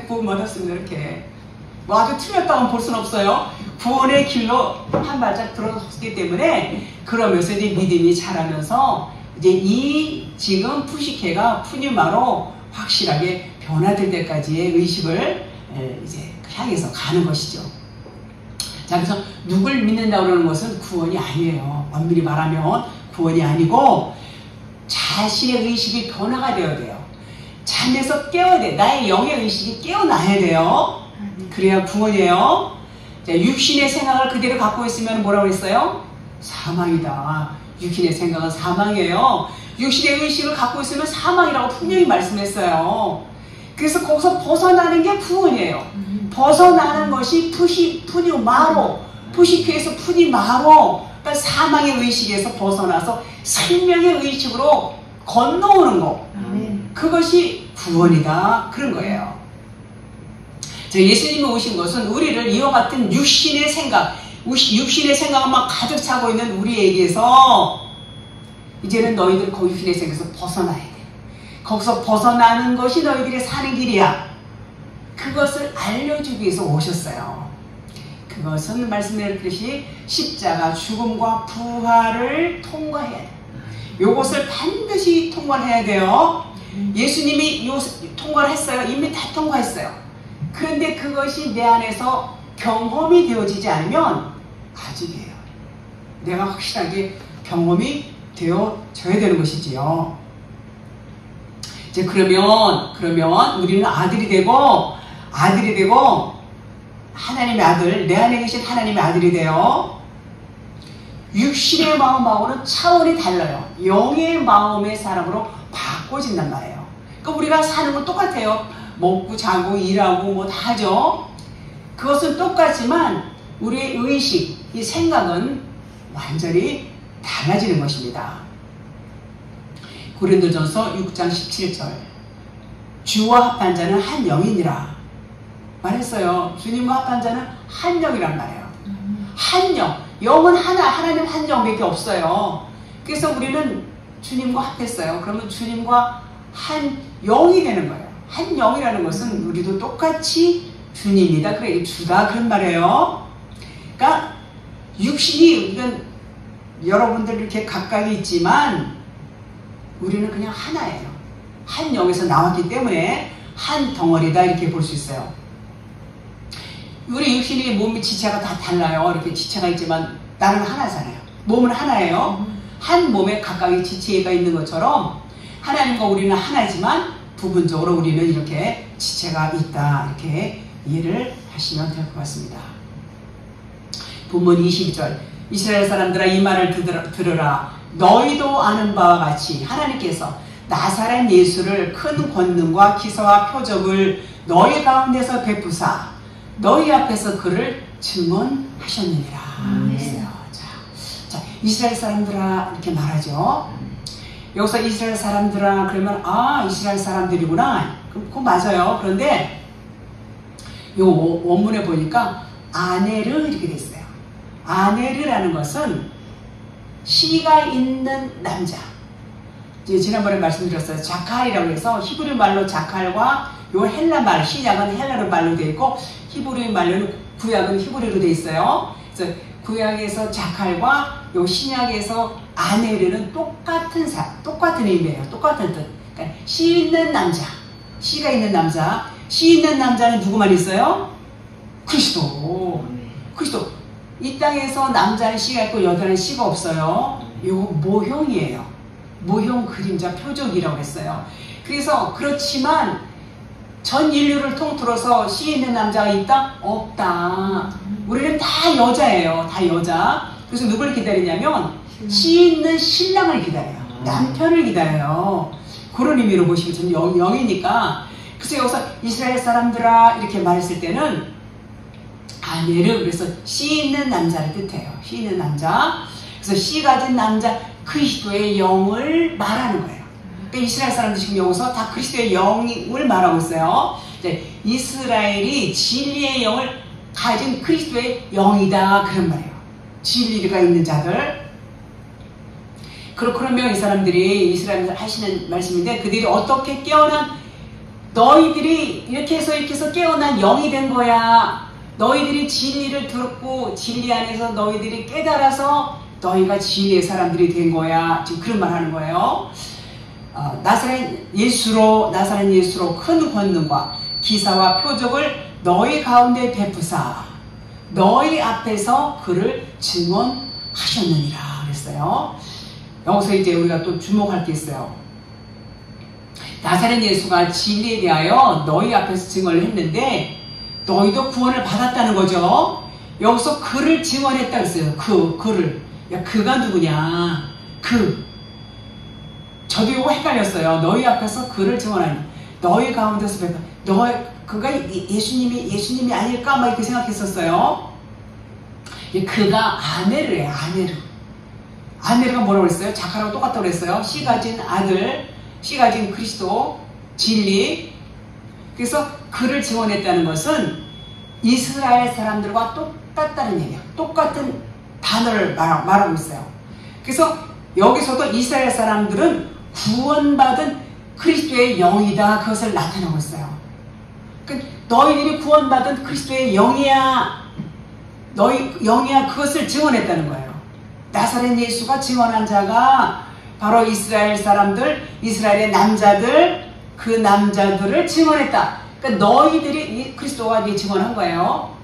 A: 구원 받았습니다. 이렇게 뭐 아주 틀렸다고 볼 수는 없어요. 구원의 길로 한 발짝 들어섰기 때문에 그러면서 이제 믿음이 자라면서 이제 이 지금 푸시케가 푸뉴마로 확실하게 변화될 때까지의 의식을 이제 향해서 가는 것이죠. 자, 그래서 누굴 믿는다고 그러는 것은 구원이 아니에요. 엄밀히 말하면 구원이 아니고 자신의 의식이 변화가 되어야 돼요. 잠에서 깨어야 돼. 나의 영의 의식이 깨어나야 돼요. 그래야 구원이에요. 자, 육신의 생각을 그대로 갖고 있으면 뭐라고 했어요? 사망이다. 육신의 생각은 사망이에요. 육신의 의식을 갖고 있으면 사망이라고 분명히 말씀했어요. 그래서 거기서 벗어나는 게 구원이에요. 벗어나는 것이 푸뉴마로, 푸시케에서 푸니마로, 그러니까 사망의 의식에서 벗어나서 생명의 의식으로 건너오는 거. 그것이 구원이다. 그런 거예요. 예수님이 오신 것은 우리를 이와 같은 육신의 생각만 가득 차고 있는 우리에게서 이제는 너희들 그 육신의 생각에서 벗어나야 돼. 거기서 벗어나는 것이 너희들의 사는 길이야. 그것을 알려주기 위해서 오셨어요. 그것은 말씀드렸듯이 십자가 죽음과 부활을 통과해야 돼. 요것을 반드시 통과를 해야 돼요. 예수님이 통과를 했어요. 이미 다 통과했어요. 그런데 그것이 내 안에서 경험이 되어지지 않으면 아직이에요. 내가 확실하게 경험이 되어져야 되는 것이지요. 이제 그러면 우리는 아들이 되고 하나님의 아들, 내 안에 계신 하나님의 아들이 돼요. 육신의 마음하고는 차원이 달라요. 영의 마음의 사람으로 바꿔진단 말이에요. 그러니까 우리가 사는 건 똑같아요. 먹고 자고 일하고 뭐 다 하죠. 그것은 똑같지만 우리의 의식, 이 생각은 완전히 달라지는 것입니다. 고린도전서 6장 17절 주와 합한 자는 한 영이니라 말했어요. 주님과 합한 자는 한 영이란 말이에요. 한 영, 영은 하나, 하나님 한 영밖에 없어요. 그래서 우리는 주님과 합했어요. 그러면 주님과 한 영이 되는 거예요. 한 영이라는 것은 우리도 똑같이 주님이다. 그래, 주다. 그런 말이에요. 그러니까 육신이 이건 여러분들 이렇게 각각 있지만 우리는 그냥 하나예요. 한 영에서 나왔기 때문에 한 덩어리다 이렇게 볼 수 있어요. 우리 육신이 몸이 지체가 다 달라요. 이렇게 지체가 있지만 나는 하나잖아요. 몸은 하나예요. 한 몸에 각각의 지체가 있는 것처럼 하나님과 우리는 하나지만 부분적으로 우리는 이렇게 지체가 있다. 이렇게 이해를 하시면 될 것 같습니다. 본문 20절 이스라엘 사람들아 이 말을 들으라. 너희도 아는 바와 같이 하나님께서 나사렛 예수를 큰 권능과 기사와 표적을 너희 가운데서 베푸사 너희 앞에서 그를 증언하셨느니라. 자, 이스라엘 사람들아 이렇게 말하죠. 여기서 이스라엘 사람들아 그러면 이스라엘 사람들이구나. 그거 맞아요. 그런데 요 원문에 보니까 아네르 이렇게 돼 있어요. 아네르라는 것은 씨가 있는 남자. 지난번에 말씀드렸어요. 자칼이라고 해서 히브리 말로 자칼과 요 헬라 말, 신약은 헬라로 말로 되어 있고 히브리 말로는 구약은 히브리로 되어 있어요. 그래서 구약에서 자칼과 요 신약에서 아네르는 똑같은 의미예요. 똑같은 뜻. 그러니까 씨 있는 남자, 씨가 있는 남자. 씨 있는 남자는 누구만 있어요? 그리스도. 그리스도. 이 땅에서 남자는 씨가 있고 여자는 씨가 없어요. 이거 모형이에요. 모형 그림자 표적이라고 했어요. 그래서 그렇지만 전 인류를 통틀어서 씨 있는 남자가 있다? 없다. 우리는 다 여자예요. 다 여자. 그래서 누굴 기다리냐면 씨 있는 신랑을 기다려요. 남편을 기다려요. 그런 의미로 보시면 좀 영이니까. 그래서 여기서 이스라엘 사람들아 이렇게 말했을 때는 아내를, 그래서 씨 있는 남자를 뜻해요. 씨 있는 남자. 그래서 씨 가진 남자 그리스도의 영을 말하는 거예요. 그러니까 이스라엘 사람들 지금 여기서 다 그리스도의 영을 말하고 있어요. 이제 이스라엘이 진리의 영을 가진 그리스도의 영이다 그런 말이에요. 진리가 있는 자들. 그러면 이 사람들이 이스라엘 하시는 말씀인데, 그들이 어떻게 깨어난, 너희들이 이렇게 해서 깨어난 영이 된 거야. 너희들이 진리를 들었고 진리 안에서 너희들이 깨달아서 너희가 진리의 사람들이 된 거야. 지금 그런 말 하는 거예요. 나사렛 예수로 큰 권능과 기사와 표적을 너희 가운데 베푸사 너희 앞에서 그를 증언하셨느니라 그랬어요. 여기서 이제 우리가 또 주목할 게 있어요. 나사렛 예수가 진리에 대하여 너희 앞에서 증언을 했는데 너희도 구원을 받았다는 거죠. 여기서 그를 증언했다 그랬어요. 그를. 야, 그가 누구냐? 저도 이거 헷갈렸어요. 너희 앞에서 그를 증언하니 너희 가운데서 그가 예수님이 아닐까? 막 이렇게 생각했었어요. 그가 아내를 해요. 아내르가 뭐라고 그랬어요? 자카라고 똑같다고 그랬어요. 씨 가진 아들, 씨 가진 그리스도, 진리. 그래서 그를 증언했다는 것은 이스라엘 사람들과 똑같다는 얘기야. 똑같은 단어를 말하고 있어요. 그래서 여기서도 이스라엘 사람들은 구원받은 그리스도의 영이다. 그것을 나타내고 있어요. 너희들이 구원받은 그리스도의 영이야. 영이야. 그것을 증언했다는 거예요. 나사렛 예수가 증언한 자가 바로 이스라엘 사람들, 이스라엘의 남자들, 그 남자들을 증언했다. 그러니까 너희들이 그리스도가 증언한 거예요.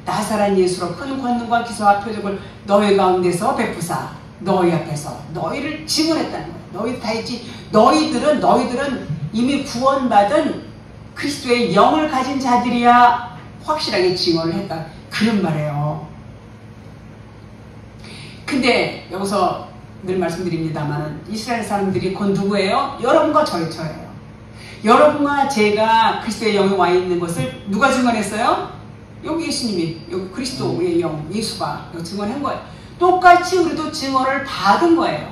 A: 나사렛 예수로 큰 권능과 기사와 표적을 너희 가운데서 베푸사 너희 앞에서 너희를 증언했다는 거예요. 너희 다 있지. 너희들은 이미 구원받은 그리스도의 영을 가진 자들이야 확실하게 증언을 했다. 그런 말이에요. 근데 여기서 늘 말씀드립니다만 이스라엘 사람들이 곧 누구예요? 여러분과 저예요. 여러분과 제가 그리스도의 영이 와 있는 것을 누가 증언했어요? 여기 예수님이, 여기 그리스도의 영, 예수가 증언한 거예요. 똑같이 우리도 증언을 받은 거예요.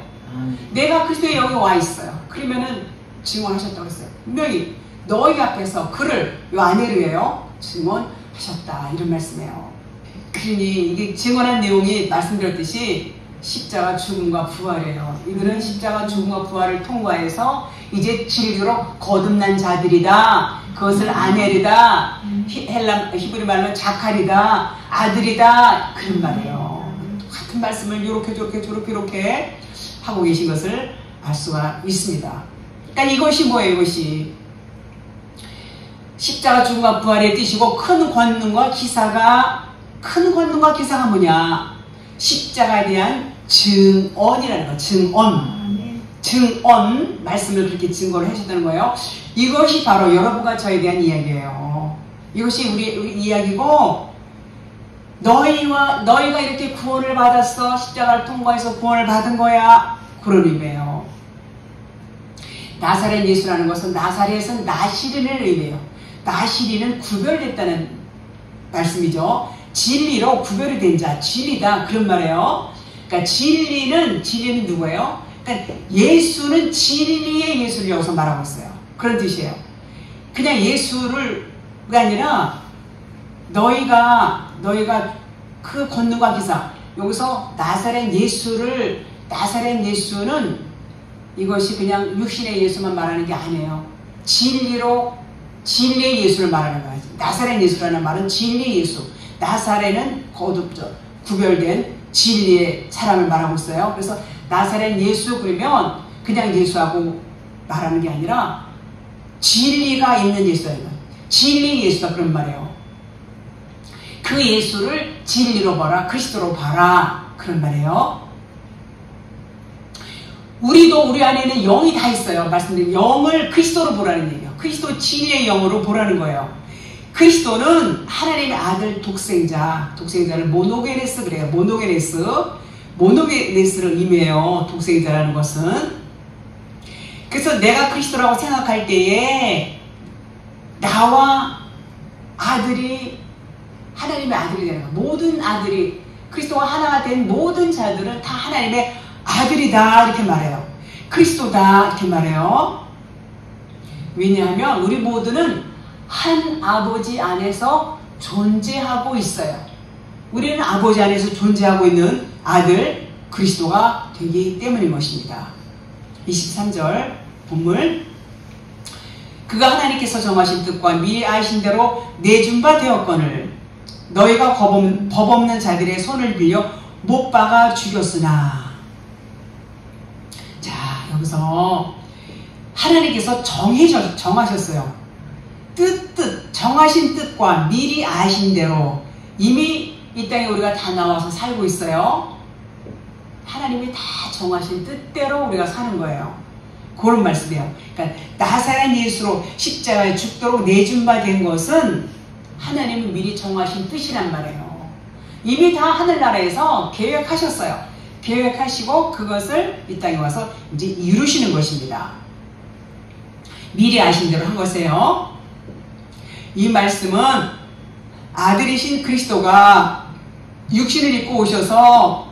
A: 내가 그리스도의 영이 와 있어요. 그러면은 증언하셨다고 했어요. 분명히 너희 앞에서 그를, 요 아내를요, 증언하셨다. 이런 말씀이에요. 그러니 이게 증언한 내용이 말씀드렸듯이 십자가 죽음과 부활이에요. 이들은 십자가 죽음과 부활을 통과해서 이제 진리로 거듭난 자들이다. 그것을 아내리다. 히브리 말로 자칼이다. 아들이다. 그런 말이에요. 같은 말씀을 이렇게 하고 계신 것을 알 수가 있습니다. 그러니까 이것이 뭐예요? 이것이 십자가 죽음과 부활의 뜻이고 큰 권능과 기사가 뭐냐? 십자가에 대한 증언이라는 거. 증언 말씀을 그렇게 증거를 해주셨다는 거예요. 이것이 바로 여러분과 저에 대한 이야기예요. 이것이 우리 이야기고, 너희가 이렇게 구원을 받았어. 십자가를 통과해서 구원을 받은 거야. 그런 의미예요. 나사렛 예수라는 것은 나사렛은 나시린을 의미해요. 나시린은 구별됐다는 말씀이죠. 진리로 구별이 된 자, 진리다. 그런 말이에요. 그러니까 진리는 누구예요? 그러니까 예수는 진리의 예수를 여기서 말하고 있어요. 그런 뜻이에요. 그냥 예수가 아니라 너희가 그 권능과 기사, 여기서 나사렛 예수는 이것이 그냥 육신의 예수만 말하는 게 아니에요. 진리의 예수를 말하는 거예요. 나사렛 예수라는 말은 진리의 예수. 나사렛은 구별된 진리의 사람을 말하고 있어요. 그래서 나사렛 예수 그러면 그냥 예수하고 말하는 게 아니라 진리가 있는 예수예요. 진리의 예수다 그런 말이에요. 그 예수를 진리로 봐라, 그리스도로 봐라 그런 말이에요. 우리도 우리 안에는 영이 다 있어요. 말씀드린 영을 그리스도로 보라는 얘기예요. 그리스도 진리의 영으로 보라는 거예요. 그리스도는 하나님의 아들 독생자를 모노게네스 그래요. 모노게네스를 의미해요. 독생자라는 것은. 그래서 내가 그리스도라고 생각할 때에 나와 아들이 하나님의 아들이 되는 거예요. 모든 아들이 그리스도와 하나가 된 모든 자들은 다 하나님의 아들이다 이렇게 말해요. 그리스도다 이렇게 말해요. 왜냐하면 우리 모두는 한 아버지 안에서 존재하고 있어요. 우리는 아버지 안에서 존재하고 있는 아들 그리스도가 되기 때문인 것입니다. 23절 본문. 그가 하나님께서 정하신 뜻과 미리 아신 대로 내준 바 되었거늘 너희가 법 없는 자들의 손을 빌려 못 박아 죽였으나. 자, 여기서 하나님께서 정하셨어요. 정하신 뜻과 미리 아신 대로. 이미 이 땅에 우리가 다 나와서 살고 있어요. 하나님이 다 정하신 뜻대로 우리가 사는 거예요. 그런 말씀이에요. 그러니까 나사렛 예수로 십자가에 죽도록 내준 바 된 것은 하나님은 미리 정하신 뜻이란 말이에요. 이미 다 하늘나라에서 계획하셨어요. 계획하시고 그것을 이 땅에 와서 이제 이루시는 것입니다. 미리 아신 대로 한 것이에요. 이 말씀은 아들이신 그리스도가 육신을 입고 오셔서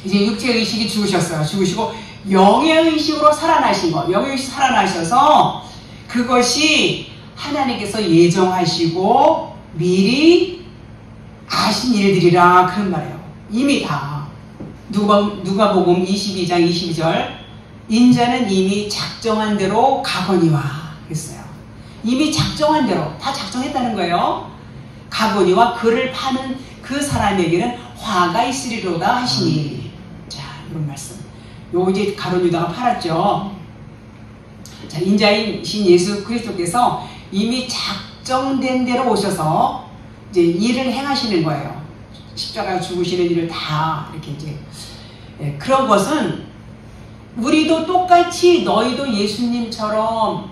A: 이제 육체의 의식이 죽으셨어요. 죽으시고 영의 의식으로 살아나신 것. 영의 의식 살아나셔서 그것이 하나님께서 예정하시고 미리 아신 일들이라 그런 말이에요. 이미 다. 누가복음 22장 22절. 인자는 이미 작정한 대로 가거니와 그랬어요. 이미 작정한 대로 다 작정했다는 거예요. 가거니와 그를 파는 그 사람에게는 화가 있으리로다 하시니. 자, 이런 말씀. 요 이제 가룟 유다가 팔았죠. 자, 인자이신 예수 그리스도께서 이미 작정된 대로 오셔서 이제 일을 행하시는 거예요. 십자가에 죽으시는 일을 다 이렇게 이제 그런 것은 우리도 똑같이 너희도 예수님처럼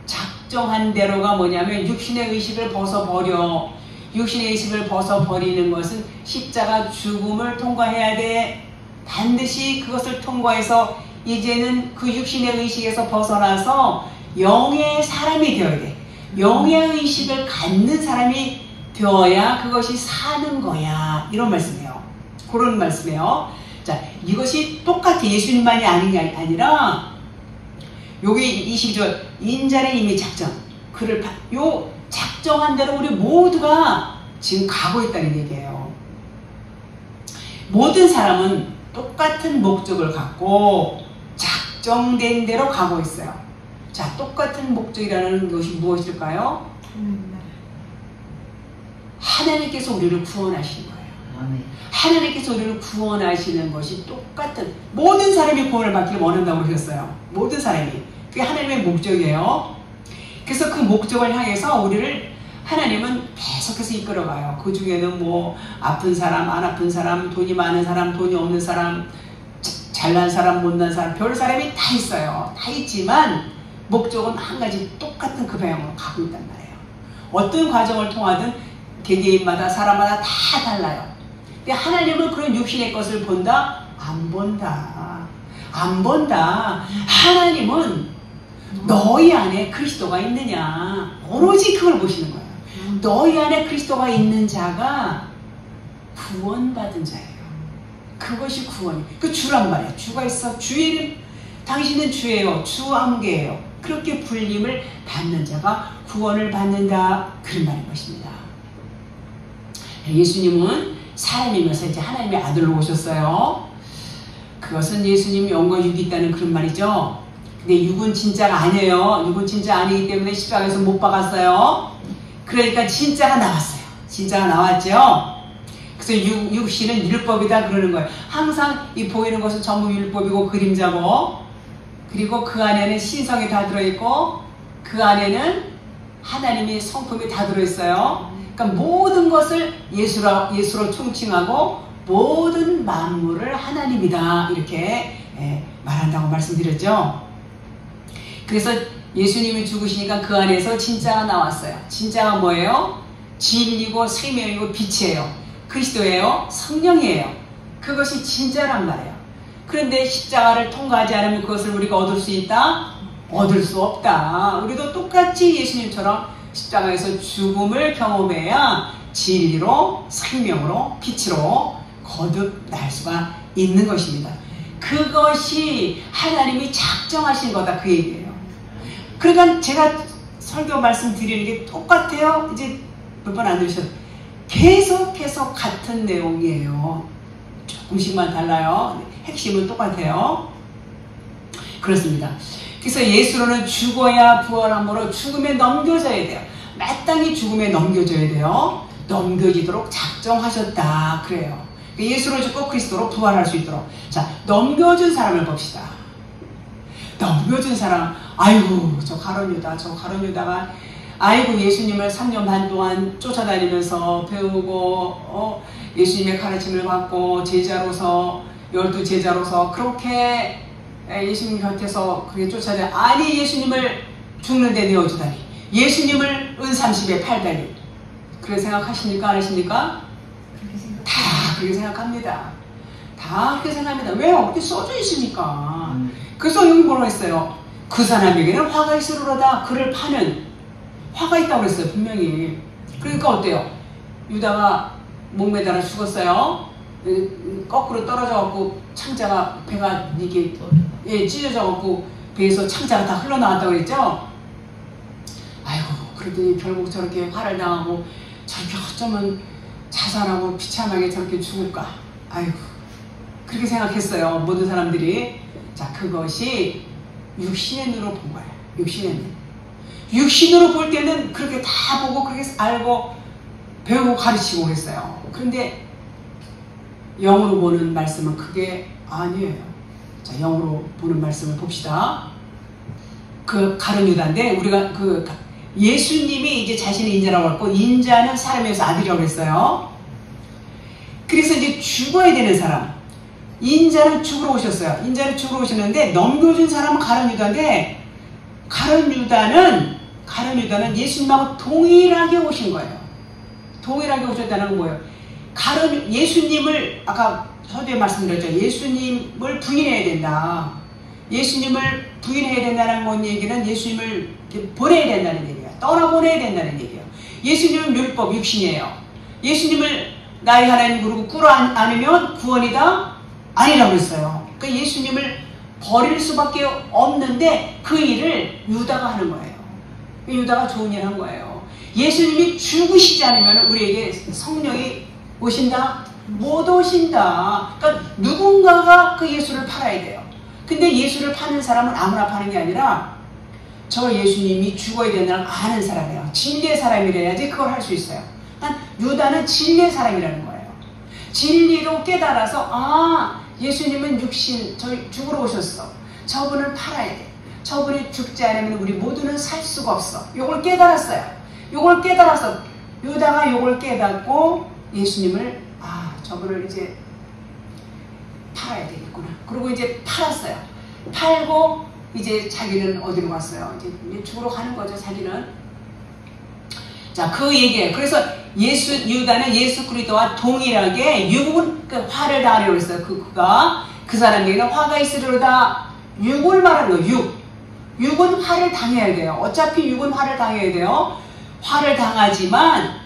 A: 작정한 대로가 뭐냐면 육신의 의식을 벗어버려. 육신의 의식을 벗어버리는 것은 십자가 죽음을 통과해야 돼. 반드시 그것을 통과해서 이제는 그 육신의 의식에서 벗어나서 영의 사람이 되어야 돼. 영의 의식을 갖는 사람이 되어야 그것이 사는 거야. 이런 말씀이에요. 그런 말씀이에요. 자, 이것이 똑같아. 예수님만이 아닌 게 아니라 여기 22절 인자는 이미 작정. 요 작정한 대로 우리 모두가 지금 가고 있다는 얘기예요. 모든 사람은 똑같은 목적을 갖고 작정된 대로 가고 있어요. 자, 똑같은 목적이라는 것이 무엇일까요? 하나님께서 우리를 구원하신 거예요. 아멘. 하나님께서 우리를 구원하시는 것이 똑같은, 모든 사람이 구원을 받기를 원한다고 그러셨어요. 모든 사람이. 그게 하나님의 목적이에요. 그래서 그 목적을 향해서 우리를 하나님은 계속해서 이끌어가요. 그 중에는 뭐 아픈 사람, 안 아픈 사람, 돈이 많은 사람, 돈이 없는 사람, 잘난 사람, 못난 사람, 별 사람이 다 있어요. 다 있지만 목적은 한 가지 똑같은 그 방향으로 가고 있단 말이에요. 어떤 과정을 통하든 개개인마다 사람마다 다 달라요. 근데 하나님은 그런 육신의 것을 본다? 안 본다. 안 본다. 하나님은 너희 안에 그리스도가 있느냐. 오로지 그걸 보시는 거예요. 너희 안에 그리스도가 있는 자가 구원받은 자예요. 그것이 구원이에요. 그 주란 말이에요. 주가 있어. 주의 이름. 당신은 주예요. 주 암계예요. 그렇게 불림을 받는 자가 구원을 받는다. 그런 말인 것입니다. 예수님은 사람이면서 이제 하나님의 아들로 오셨어요. 그것은 예수님 영과 육이 있다는 그런 말이죠. 근데 육은 진짜가 아니에요. 육은 진짜 아니기 때문에 십자가에서 못 박았어요. 그러니까 진짜가 나왔어요. 진짜가 나왔죠. 그래서 육신은 율법이다 그러는 거예요. 항상 이 보이는 것은 전부 율법이고 그림자고, 그리고 그 안에는 신성이 다 들어있고 그 안에는 하나님의 성품이 다 들어있어요. 그러니까 모든 것을 예수로 총칭하고 모든 만물을 하나님이다 이렇게 말한다고 말씀드렸죠. 그래서 예수님이 죽으시니까 그 안에서 진짜가 나왔어요. 진짜가 뭐예요? 진리고 생명이고 빛이에요. 그리스도예요. 성령이에요. 그것이 진짜란 말이에요. 그런데 십자가를 통과하지 않으면 그것을 우리가 얻을 수 있다? 얻을 수 없다. 우리도 똑같이 예수님처럼 십자가에서 죽음을 경험해야 진리로, 생명으로, 빛으로 거듭날 수가 있는 것입니다. 그것이 하나님이 작정하신 거다, 그 얘기예요. 그러니까 제가 설교 말씀드리는 게 똑같아요. 이제 몇 번 안 들으셨어요. 계속해서 같은 내용이에요. 조금씩만 달라요. 핵심은 똑같아요. 그렇습니다. 그래서 예수로는 죽어야 부활함으로 죽음에 넘겨져야 돼요. 마땅히 죽음에 넘겨져야 돼요. 넘겨지도록 작정하셨다. 그래요. 예수로 죽고 그리스도로 부활할 수 있도록. 자, 넘겨준 사람을 봅시다. 넘겨준 사람. 아이고, 저 가룟 유다가 아이고, 예수님을 3년 반 동안 쫓아다니면서 배우고 예수님의 가르침을 받고 제자로서 12제자로서 그렇게 예수님 곁에서 그게 쫓아다니. 아니, 예수님을 죽는데 내어주다니. 예수님을 은삼십에 팔다니. 그렇게 생각하십니까? 안 하십니까? 다 그렇게 생각합니다. 다 그렇게 생각합니다. 왜요? 그렇게 써져 있으니까. 그래서 여기 뭐라고 했어요? 그 사람에게는 화가 있으리로다. 그를 파는 화가 있다고 그랬어요, 분명히. 그러니까 어때요? 유다가 목매달아 죽었어요. 거꾸로 떨어져갖고 창자가 배가 이게 찢어져갖고 배에서 창자가 다 흘러나왔다고 그랬죠? 아이고, 그러더니 결국 저렇게 화를 당하고 저렇게 어쩌면 자살하고 비참하게 저렇게 죽을까? 아이고, 그렇게 생각했어요, 모든 사람들이. 자, 그것이 육신의 눈으로 본 거예요. 육신의 눈. 육신으로 볼 때는 그렇게 다 보고 그렇게 알고 배우고 가르치고 그랬어요. 그런데 영으로 보는 말씀은 그게 아니에요. 자, 영으로 보는 말씀을 봅시다. 그 가룟 유다인데 우리가 그 예수님이 이제 자신의 인자라고 했고, 인자는 사람에서 아들이라고 했어요. 그래서 이제 죽어야 되는 사람, 인자는 죽으러 오셨어요. 인자는 죽으러 오셨는데 넘겨준 사람은 가룟 유다인데, 가룟 유다는 예수님하고 동일하게 오신 거예요. 동일하게 오셨다는 건 뭐예요? 예수님을 아까 서두에 말씀드렸죠. 예수님을 부인해야 된다. 예수님을 부인해야 된다는 건 얘기는 예수님을 보내야 된다는 얘기예요. 떠나보내야 된다는 얘기예요. 예수님은 율법, 육신이에요. 예수님을 나의 하나님 그러고 꿇어 안으면 구원이다? 아니라고 했어요. 그러니까 예수님을 버릴 수밖에 없는데 그 일을 유다가 하는 거예요. 유다가 좋은 일을 한 거예요. 예수님이 죽으시지 않으면 우리에게 성령이 오신다? 못 오신다. 그러니까 누군가가 그 예수를 팔아야 돼요. 근데 예수를 파는 사람은 아무나 파는 게 아니라 저 예수님이 죽어야 된다는 아는 사람이에요. 진리의 사람이래야지 그걸 할 수 있어요. 유다는 진리의 사람이라는 거예요. 진리로 깨달아서 예수님은 육신, 죽으러 오셨어. 저분을 팔아야 돼. 저분이 죽지 않으면 우리 모두는 살 수가 없어. 요걸 깨달았어요. 요걸 깨달아서 유다가 요걸 깨닫고 예수님을 저분을 이제 팔아야 되겠구나. 그리고 이제 팔았어요. 팔고 이제 자기는 어디로 갔어요? 이제 죽으러 가는 거죠, 자기는. 자, 그 얘기예요. 그래서 유다는 예수 그리스도와 동일하게 육은 그 화를 당하려고 했어요. 그 사람에게는 화가 있으리로다. 육을 말하는 거예요. 육은 화를 당해야 돼요. 어차피 육은 화를 당해야 돼요. 화를 당하지만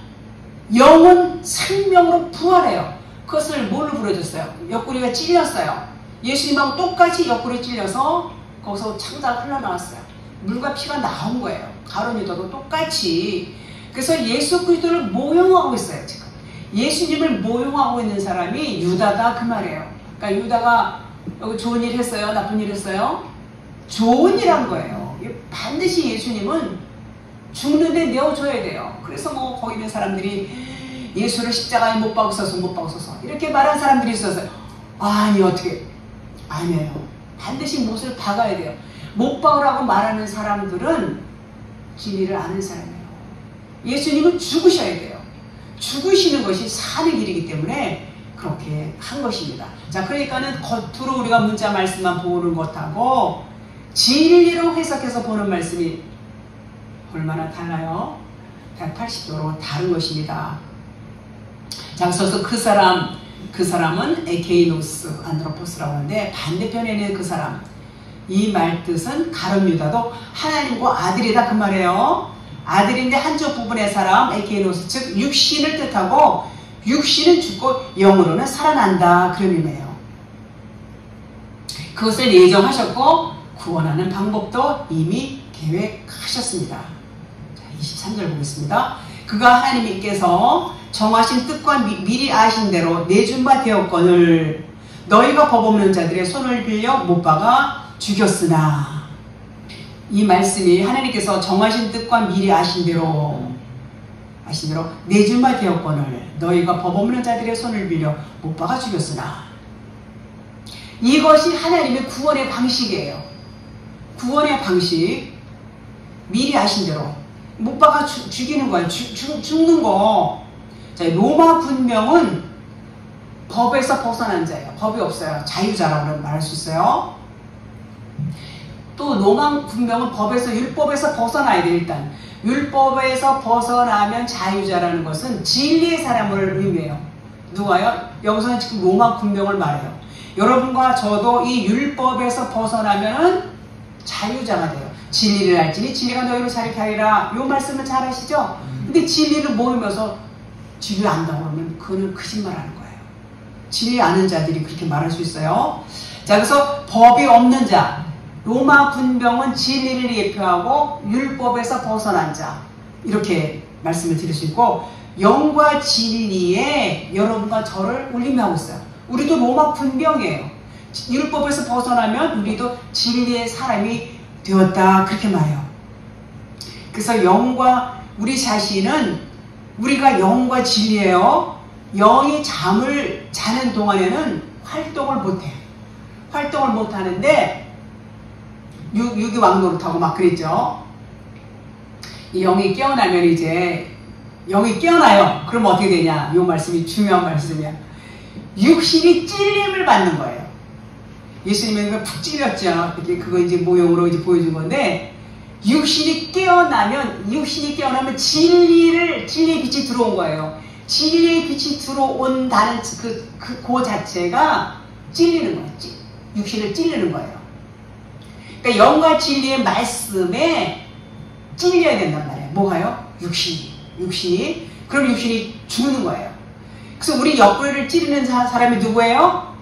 A: 영은 생명으로 부활해요. 그것을 뭘로 부러졌어요? 옆구리가 찔렸어요. 예수님하고 똑같이 옆구리 찔려서 거기서 창자가 흘러나왔어요. 물과 피가 나온 거예요. 가룟 유다도 똑같이. 그래서 예수 그리스도를 모형하고 있어요, 지금. 예수님을 모형하고 있는 사람이 유다다, 그 말이에요. 그러니까 유다가 여기 좋은 일 했어요? 나쁜 일 했어요? 좋은 일 한 거예요. 반드시 예수님은 죽는데 내어줘야 돼요. 그래서 거기 있는 사람들이 예수를 십자가에 못 박으소서 이렇게 말한 사람들이 있어서요. 아니, 어떻게. 아니에요. 반드시 못을 박아야 돼요. 못 박으라고 말하는 사람들은 진리를 아는 사람이에요. 예수님은 죽으셔야 돼요. 죽으시는 것이 사는 길이기 때문에 그렇게 한 것입니다. 자, 그러니까는 겉으로 우리가 문자 말씀만 보는 것하고 진리로 해석해서 보는 말씀이 얼마나 달라요? 180도로 다른 것입니다. 자, 그래서 그 사람, 그 사람은 에케이노스 안드로포스라고 하는데 반대편에 있는 그 사람, 이 말 뜻은 가룟 유다도 하나님과 아들이다 그 말이에요. 아들인데 한쪽 부분의 사람 에케이노스, 즉 육신을 뜻하고 육신은 죽고 영으로는 살아난다 그런 의미예요. 그것을 예정하셨고 구원하는 방법도 이미 계획하셨습니다. 자, 23절 보겠습니다. 그가 하나님께서 정하신 뜻과 미리 아신 대로 내준 바 되었거늘 너희가 법 없는 자들의 손을 빌려 못 박아 죽였으나, 이 말씀이 하나님께서 정하신 뜻과 미리 아신 대로 내준 바 되었거늘 너희가 법 없는 자들의 손을 빌려 못 박아 죽였으나, 이것이 하나님의 구원의 방식이에요. 구원의 방식, 미리 아신 대로 못 박아 죽이는 거예요. 죽는 거. 자, 로마 군병은 법에서 벗어난 자예요. 법이 없어요. 자유자라고 말할 수 있어요. 또 로마 군병은 법에서, 율법에서 벗어나야 돼요. 일단 율법에서 벗어나면 자유자라는 것은 진리의 사람을 의미해요. 누가요? 여기서는 지금 로마 군병을 말해요. 여러분과 저도 이 율법에서 벗어나면은 자유자가 돼요. 진리를 알지니 진리가 너희로 자유케 하리라. 이 말씀을 잘 아시죠? 근데 진리를 모르면서 진리를 안다고 하면 그거는 거짓말하는 거예요. 진리 아는 자들이 그렇게 말할 수 있어요. 자, 그래서 법이 없는 자, 로마 군병은 진리를 예표하고 율법에서 벗어난 자, 이렇게 말씀을 드릴 수 있고, 영과 진리에 여러분과 저를 울림하고 있어요. 우리도 로마 군병이에요. 율법에서 벗어나면 우리도 진리의 사람이 되었다 그렇게 말해요. 그래서 영과 우리 자신은, 우리가 영과 진리예요. 영이 잠을 자는 동안에는 활동을 못해요. 활동을 못하는데 육이 왕노릇하고 막 그랬죠. 이 영이 깨어나면 이제 영이 깨어나요. 그럼 어떻게 되냐? 이 말씀이 중요한 말씀이야. 육신이 찔림을 받는 거예요. 예수님은 푹 찔렸죠. 그거 이제 모형으로 이제 보여준 건데, 육신이 깨어나면 진리의 빛이 들어온 거예요. 진리의 빛이 들어온다는 그 자체가 찔리는 거예요. 육신을 찔리는 거예요. 그러니까 영과 진리의 말씀에 찔려야 된단 말이에요. 뭐가요? 육신이. 그럼 육신이 죽는 거예요. 그래서 우리 옆구리를 찌르는 사람이 누구예요?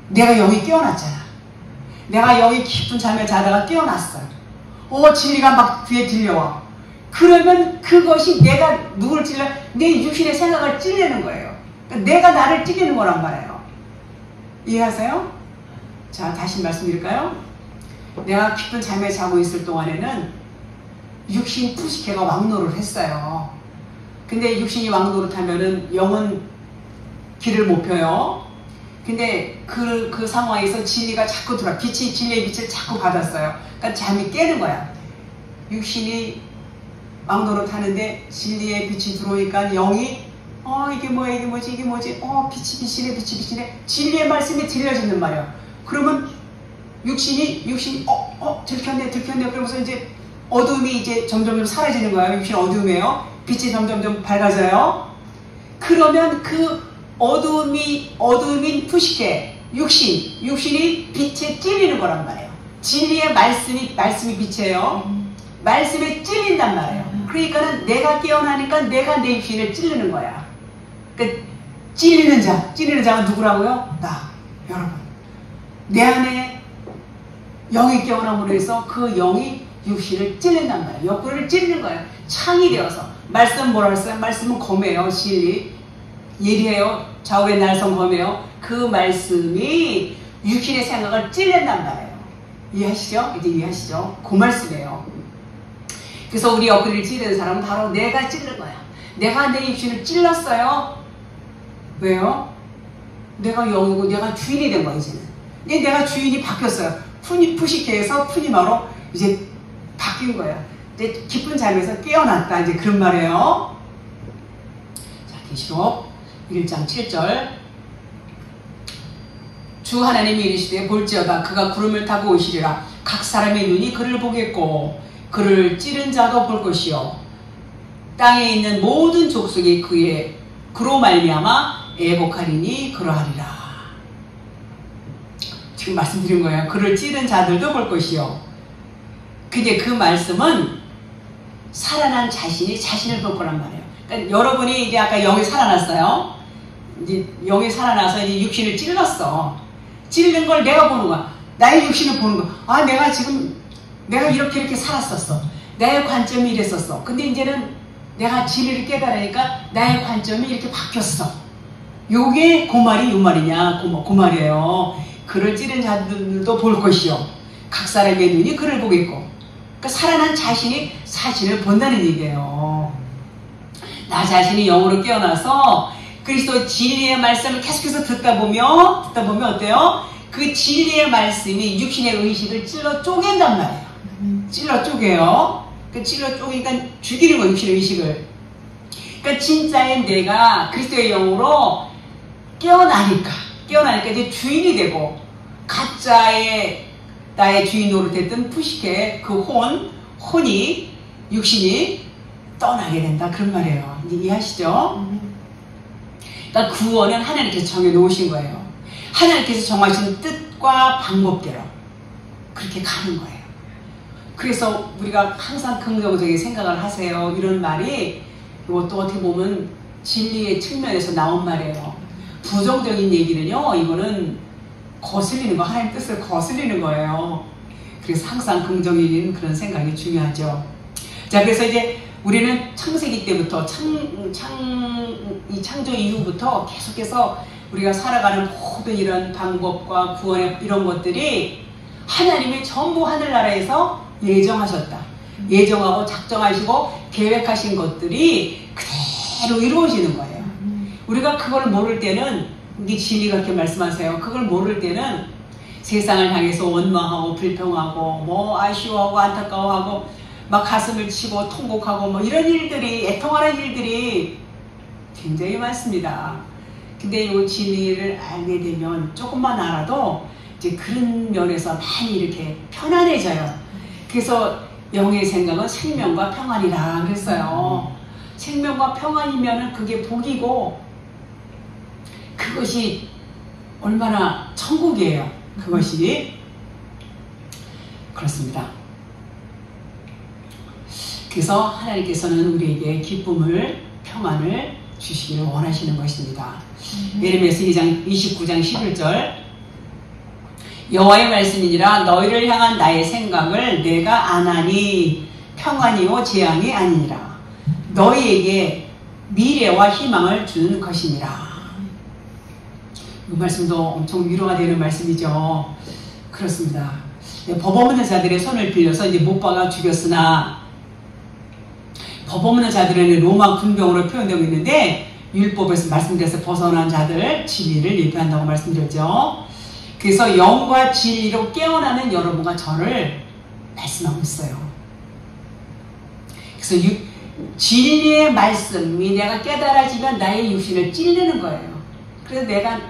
A: 내가 영이 깨어났잖아. 내가 영이 깊은 잠을 자다가 깨어났어요. 진리가 막 귀에 들려와. 그러면 그것이 내가 누구를 찔러? 내 육신의 생각을 찔리는 거예요. 그러니까 내가 나를 찔리는 거란 말이에요. 이해하세요? 자, 다시 말씀드릴까요? 내가 깊은 잠에 자고 있을 동안에는 육신 푸시케가 왕노를 했어요. 근데 육신이 왕노릇하면은 영은 길을 못 펴요. 근데 그 상황에서 진리가 자꾸 들어와. 진리의 빛을 자꾸 받았어요. 그러니까 잠이 깨는 거야. 육신이 왕노릇 하는데 진리의 빛이 들어오니까 영이 이게 뭐야, 이게 뭐지, 빛이네. 진리의 말씀이 들려지는 말이야. 그러면 육신이 들켰네. 그러면서 이제 어둠이 이제 점점 사라지는 거예요. 육신 어둠이에요. 빛이 점점 밝아져요. 그러면 그 어둠인 푸시케, 육신이 빛에 찔리는 거란 말이에요. 진리의 말씀이 빛이에요. 말씀에 찔린단 말이에요. 그러니까는 내가 깨어나니까 내가 내 육신을 찌르는 거야. 그러니까 찔리는 자가 누구라고요? 나, 여러분. 내 안에 영이 깨어남으로 해서 그 영이 육신을 찔린단 말이에요. 옆구리를 찌르는 거예요. 창이 되어서. 말씀 뭐라 했어요? 말씀은 검이에요. 진리. 예리해요. 좌우의 날성 검이에요. 그 말씀이 육신의 생각을 찔린단 말이에요. 이해하시죠? 이제 이해하시죠? 그 말씀이에요. 그래서 우리 옆구리를 찌르는 사람은 바로 내가 찌른 거야. 내가 내 육신을 찔렀어요. 왜요? 내가 영이고 내가 주인이 된 거야, 이제는. 근데 내가 주인이 바뀌었어요. 푸시케에서 푸니마로 이제 바뀐 거야. 이제 깊은 잠에서 깨어났다. 이제 그런 말이에요. 자, 계시록 1장 7절. 주 하나님이 이르시되 볼지어다 그가 구름을 타고 오시리라. 각 사람의 눈이 그를 보겠고 그를 찌른 자도 볼 것이요 땅에 있는 모든 족속이 그로 말미암아 애곡하리니 그러하리라. 지금 말씀드린 거예요. 그를 찌른 자들도 볼 것이요. 근데 그 말씀은 살아난 자신이 자신을 볼 거란 말이에요. 그러니까 여러분이 이제 아까 영이 살아났어요. 이제 영이 살아나서 이제 육신을 찔렀어. 찔른 걸 내가 보는 거야. 나의 육신을 보는 거야. 아, 내가 이렇게 살았었어. 나의 관점이 이랬었어. 근데 이제는 내가 진리를 깨달으니까 나의 관점이 이렇게 바뀌었어. 요게 그 말이 요 말이냐? 그 말이에요. 그를 찌른 자들도 볼 것이요. 각 사람의 눈이 그를 보겠고. 그러니까 살아난 자신이 자신을 본다는 얘기예요. 나 자신이 영으로 깨어나서 그리스도 진리의 말씀을 계속해서 듣다 보면 어때요? 그 진리의 말씀이 육신의 의식을 찔러 쪼갠단 말이에요. 찔러 쪼개요. 그 찔러 쪼개니까 죽이는 거예요, 육신의 의식을. 그러니까 진짜의 내가 그리스도의 영으로 깨어나니까 이제 주인이 되고, 가짜의 나의 주인 노릇했던 푸시케 그 혼이, 육신이 떠나게 된다. 그런 말이에요. 이제 이해하시죠? 그러니까 구원은 하나님께서 정해놓으신 거예요. 하나님께서 정하신 뜻과 방법대로 그렇게 가는 거예요. 그래서 우리가 항상 긍정적인 생각을 하세요. 이런 말이 이것도 어떻게 보면 진리의 측면에서 나온 말이에요. 부정적인 얘기는요, 이거는 거슬리는 거, 하나님 뜻을 거슬리는 거예요. 그래서 항상 긍정적인 그런 생각이 중요하죠. 자, 그래서 이제 우리는 창세기 때부터 이 창조 이후부터 계속해서 우리가 살아가는 모든 이런 방법과 구원의 이런 것들이 하나님이 전부 하늘나라에서 예정하셨다. 예정하고 작정하시고 계획하신 것들이 그대로 이루어지는 거예요. 우리가 그걸 모를 때는, 이게 진리가 그렇게 말씀하세요. 그걸 모를 때는 세상을 향해서 원망하고 불평하고 뭐 아쉬워하고 안타까워하고 막 가슴을 치고 통곡하고 뭐 이런 일들이, 애통하는 일들이 굉장히 많습니다. 근데 이 진리를 알게 되면 조금만 알아도 이제 그런 면에서 많이 이렇게 편안해져요. 그래서 영의 생각은 생명과 평안이라 그랬어요. 생명과 평안이면은 그게 복이고, 그것이 얼마나 천국이에요. 그것이. 그렇습니다. 그래서 하나님께서는 우리에게 기쁨을, 평안을 주시기를 원하시는 것입니다. 예레미야서 29장 11절, 여호와의 말씀이니라 너희를 향한 나의 생각을 내가 아나니 평안이요 재앙이 아니니라. 너희에게 미래와 희망을 주는 것이니라. 이 말씀도 엄청 위로가 되는 말씀이죠. 그렇습니다. 법 없는 자들의 손을 빌려서 이제 못 박아 죽였으나, 법 없는 자들은 로마 군병으로 표현되고 있는데, 율법에서 말씀드려서 벗어난 자들 진리를 예표한다고 말씀드렸죠. 그래서 영과 진리로 깨어나는 여러분과 저를 말씀하고 있어요. 그래서 진리의 말씀이 내가 깨달아지면 나의 육신을 찔르는 거예요. 그래서 내가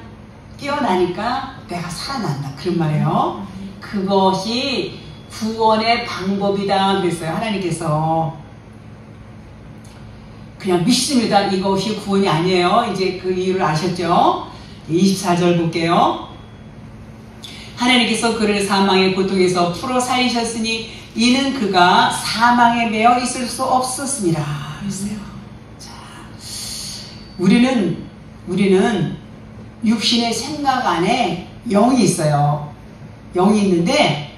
A: 깨어나니까 내가 살아난다. 그런 말이에요. 그것이 구원의 방법이다 그랬어요. 하나님께서. 그냥 믿습니다. 이것이 구원이 아니에요. 이제 그 이유를 아셨죠? 24절 볼게요. 하나님께서 그를 사망의 고통에서 풀어 살리셨으니 이는 그가 사망에 매여 있을 수 없었습니다. 그랬어요. 자, 우리는 육신의 생각 안에 영이 있어요. 영이 있는데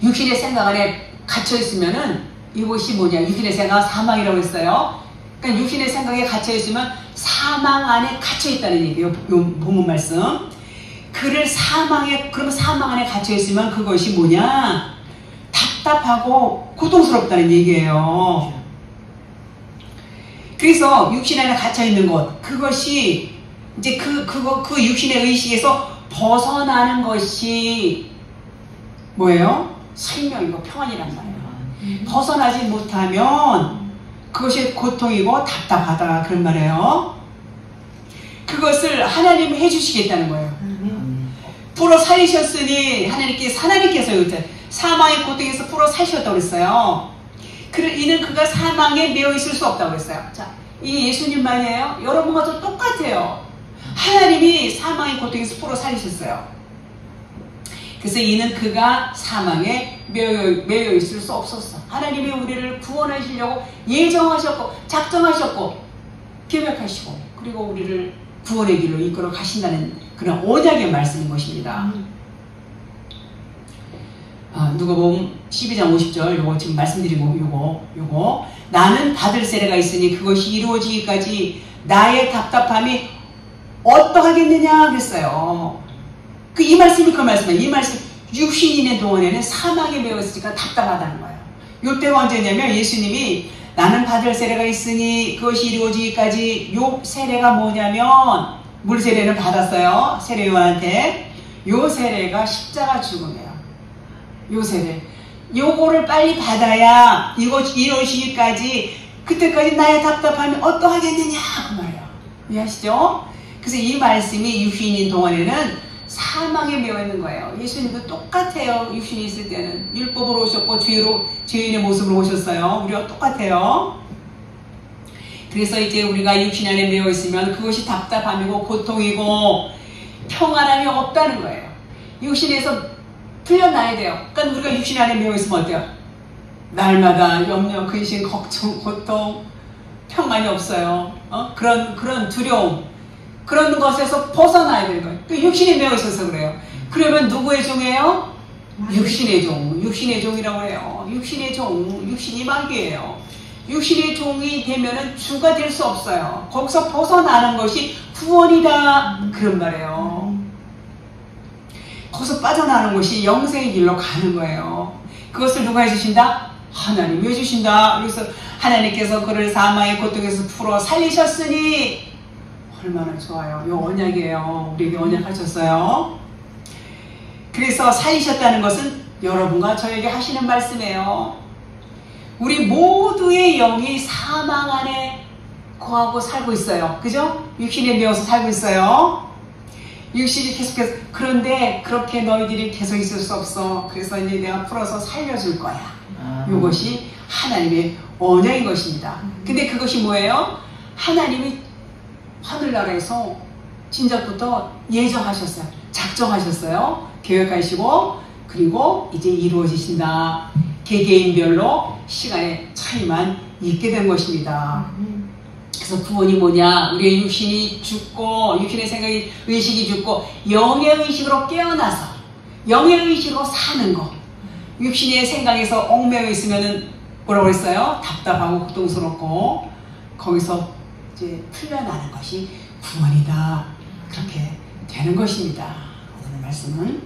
A: 육신의 생각 안에 갇혀 있으면은 이것이 뭐냐? 육신의 생각은 사망이라고 했어요. 그러니까 육신의 생각에 갇혀 있으면 사망 안에 갇혀 있다는 얘기예요. 요 본문 말씀. 그러면 사망 안에 갇혀 있으면 그것이 뭐냐? 답답하고 고통스럽다는 얘기예요. 그래서 육신 안에 갇혀 있는 것, 그것이 이제 그 육신의 의식에서 벗어나는 것이 뭐예요? 생명이고 평안이란 말이에요. 벗어나지 못하면 그것이 고통이고 답답하다 그런 말이에요. 그것을 하나님이 해주시겠다는 거예요. 풀어 살리셨으니 하나님께서 사망의 고통에서 풀어 살리셨다고 그랬어요. 이는 그가 사망에 매여 있을 수 없다고 그랬어요. 자, 이 예수님만이에요? 여러분과 또 똑같아요. 하나님이 사망의 고통에서 풀어 살리셨어요. 그래서 이는 그가 사망에 매여 있을 수 없었어. 하나님이 우리를 구원하시려고 예정하셨고 작정하셨고 계획하시고 그리고 우리를 구원의 길로 이끌어 가신다는 그런 언약의 말씀인 것입니다. 누가복음 12장 50절 요거 지금 말씀드리고 요거 나는 받을 세례가 있으니 그것이 이루어지기까지 나의 답답함이 어떠하겠느냐 그랬어요. 이 말씀이 그 말씀이에요. 이 말씀 육신이 있는 동안에는 사망에 매여 있으니까 답답하다는 거예요. 요때가 언제냐면 예수님이 나는 받을 세례가 있으니 그것이 이루어지기까지 요 세례가 뭐냐면 물 세례는 받았어요. 세례 요한한테. 요 세례가 십자가 죽음이에요. 요 세례. 요거를 빨리 받아야 이거 이루어지기까지 그때까지 나의 답답함이 어떠하겠느냐 그 말이에요. 이해하시죠? 그래서 이 말씀이 육신인 동안에는 사망에 매여 있는 거예요. 예수님도 똑같아요. 육신이 있을 때는 율법으로 오셨고 죄인의 모습으로 오셨어요. 우리와 똑같아요. 그래서 이제 우리가 육신 안에 매여 있으면 그것이 답답함이고 고통이고 평안함이 없다는 거예요. 육신에서 풀려나야 돼요. 그러니까 우리가 육신 안에 매여 있으면 어때요? 날마다 염려, 근심, 걱정, 고통, 평안이 없어요. 그런 두려움, 그런 것에서 벗어나야 되는 거예요. 그 육신에 매여 있어서 그래요. 그러면 누구의 종이에요? 육신의 종. 육신의 종이라고 해요. 육신의 종, 육신이 마귀예요. 육신의 종이 되면은 주가 될 수 없어요. 거기서 벗어나는 것이 구원이다. 그런 말이에요. 거기서 빠져나가는 것이 영생의 길로 가는 거예요. 그것을 누가 해주신다? 하나님이 해주신다. 그래서 하나님께서 그를 사망의 고통에서 풀어 살리셨으니 얼마나 좋아요. 이 언약이에요. 우리에게 언약하셨어요. 그래서 살리셨다는 것은 여러분과 저에게 하시는 말씀이에요. 우리 모두의 영이 사망 안에 거하고 살고 있어요. 그죠? 육신에 매어서 살고 있어요. 육신이 계속해서. 그런데 그렇게 너희들이 계속 있을 수 없어. 그래서 이제 내가 풀어서 살려줄 거야. 이것이 하나님의 언약인 것입니다. 근데 그것이 뭐예요? 하나님이 하늘나라에서 진작부터 예정하셨어요. 작정하셨어요. 계획하시고 그리고 이제 이루어지신다. 개개인별로 시간의 차이만 있게 된 것입니다. 그래서 구원이 뭐냐? 우리의 육신이 죽고 육신의 생각이 의식이 죽고 영의 의식으로 깨어나서 영의 의식으로 사는 거. 육신의 생각에서 얽매여 있으면은 뭐라고 했어요? 답답하고 고통스럽고 거기서 이제 풀려나는 것이 구원이다. 그렇게 되는 것입니다. 오늘 말씀은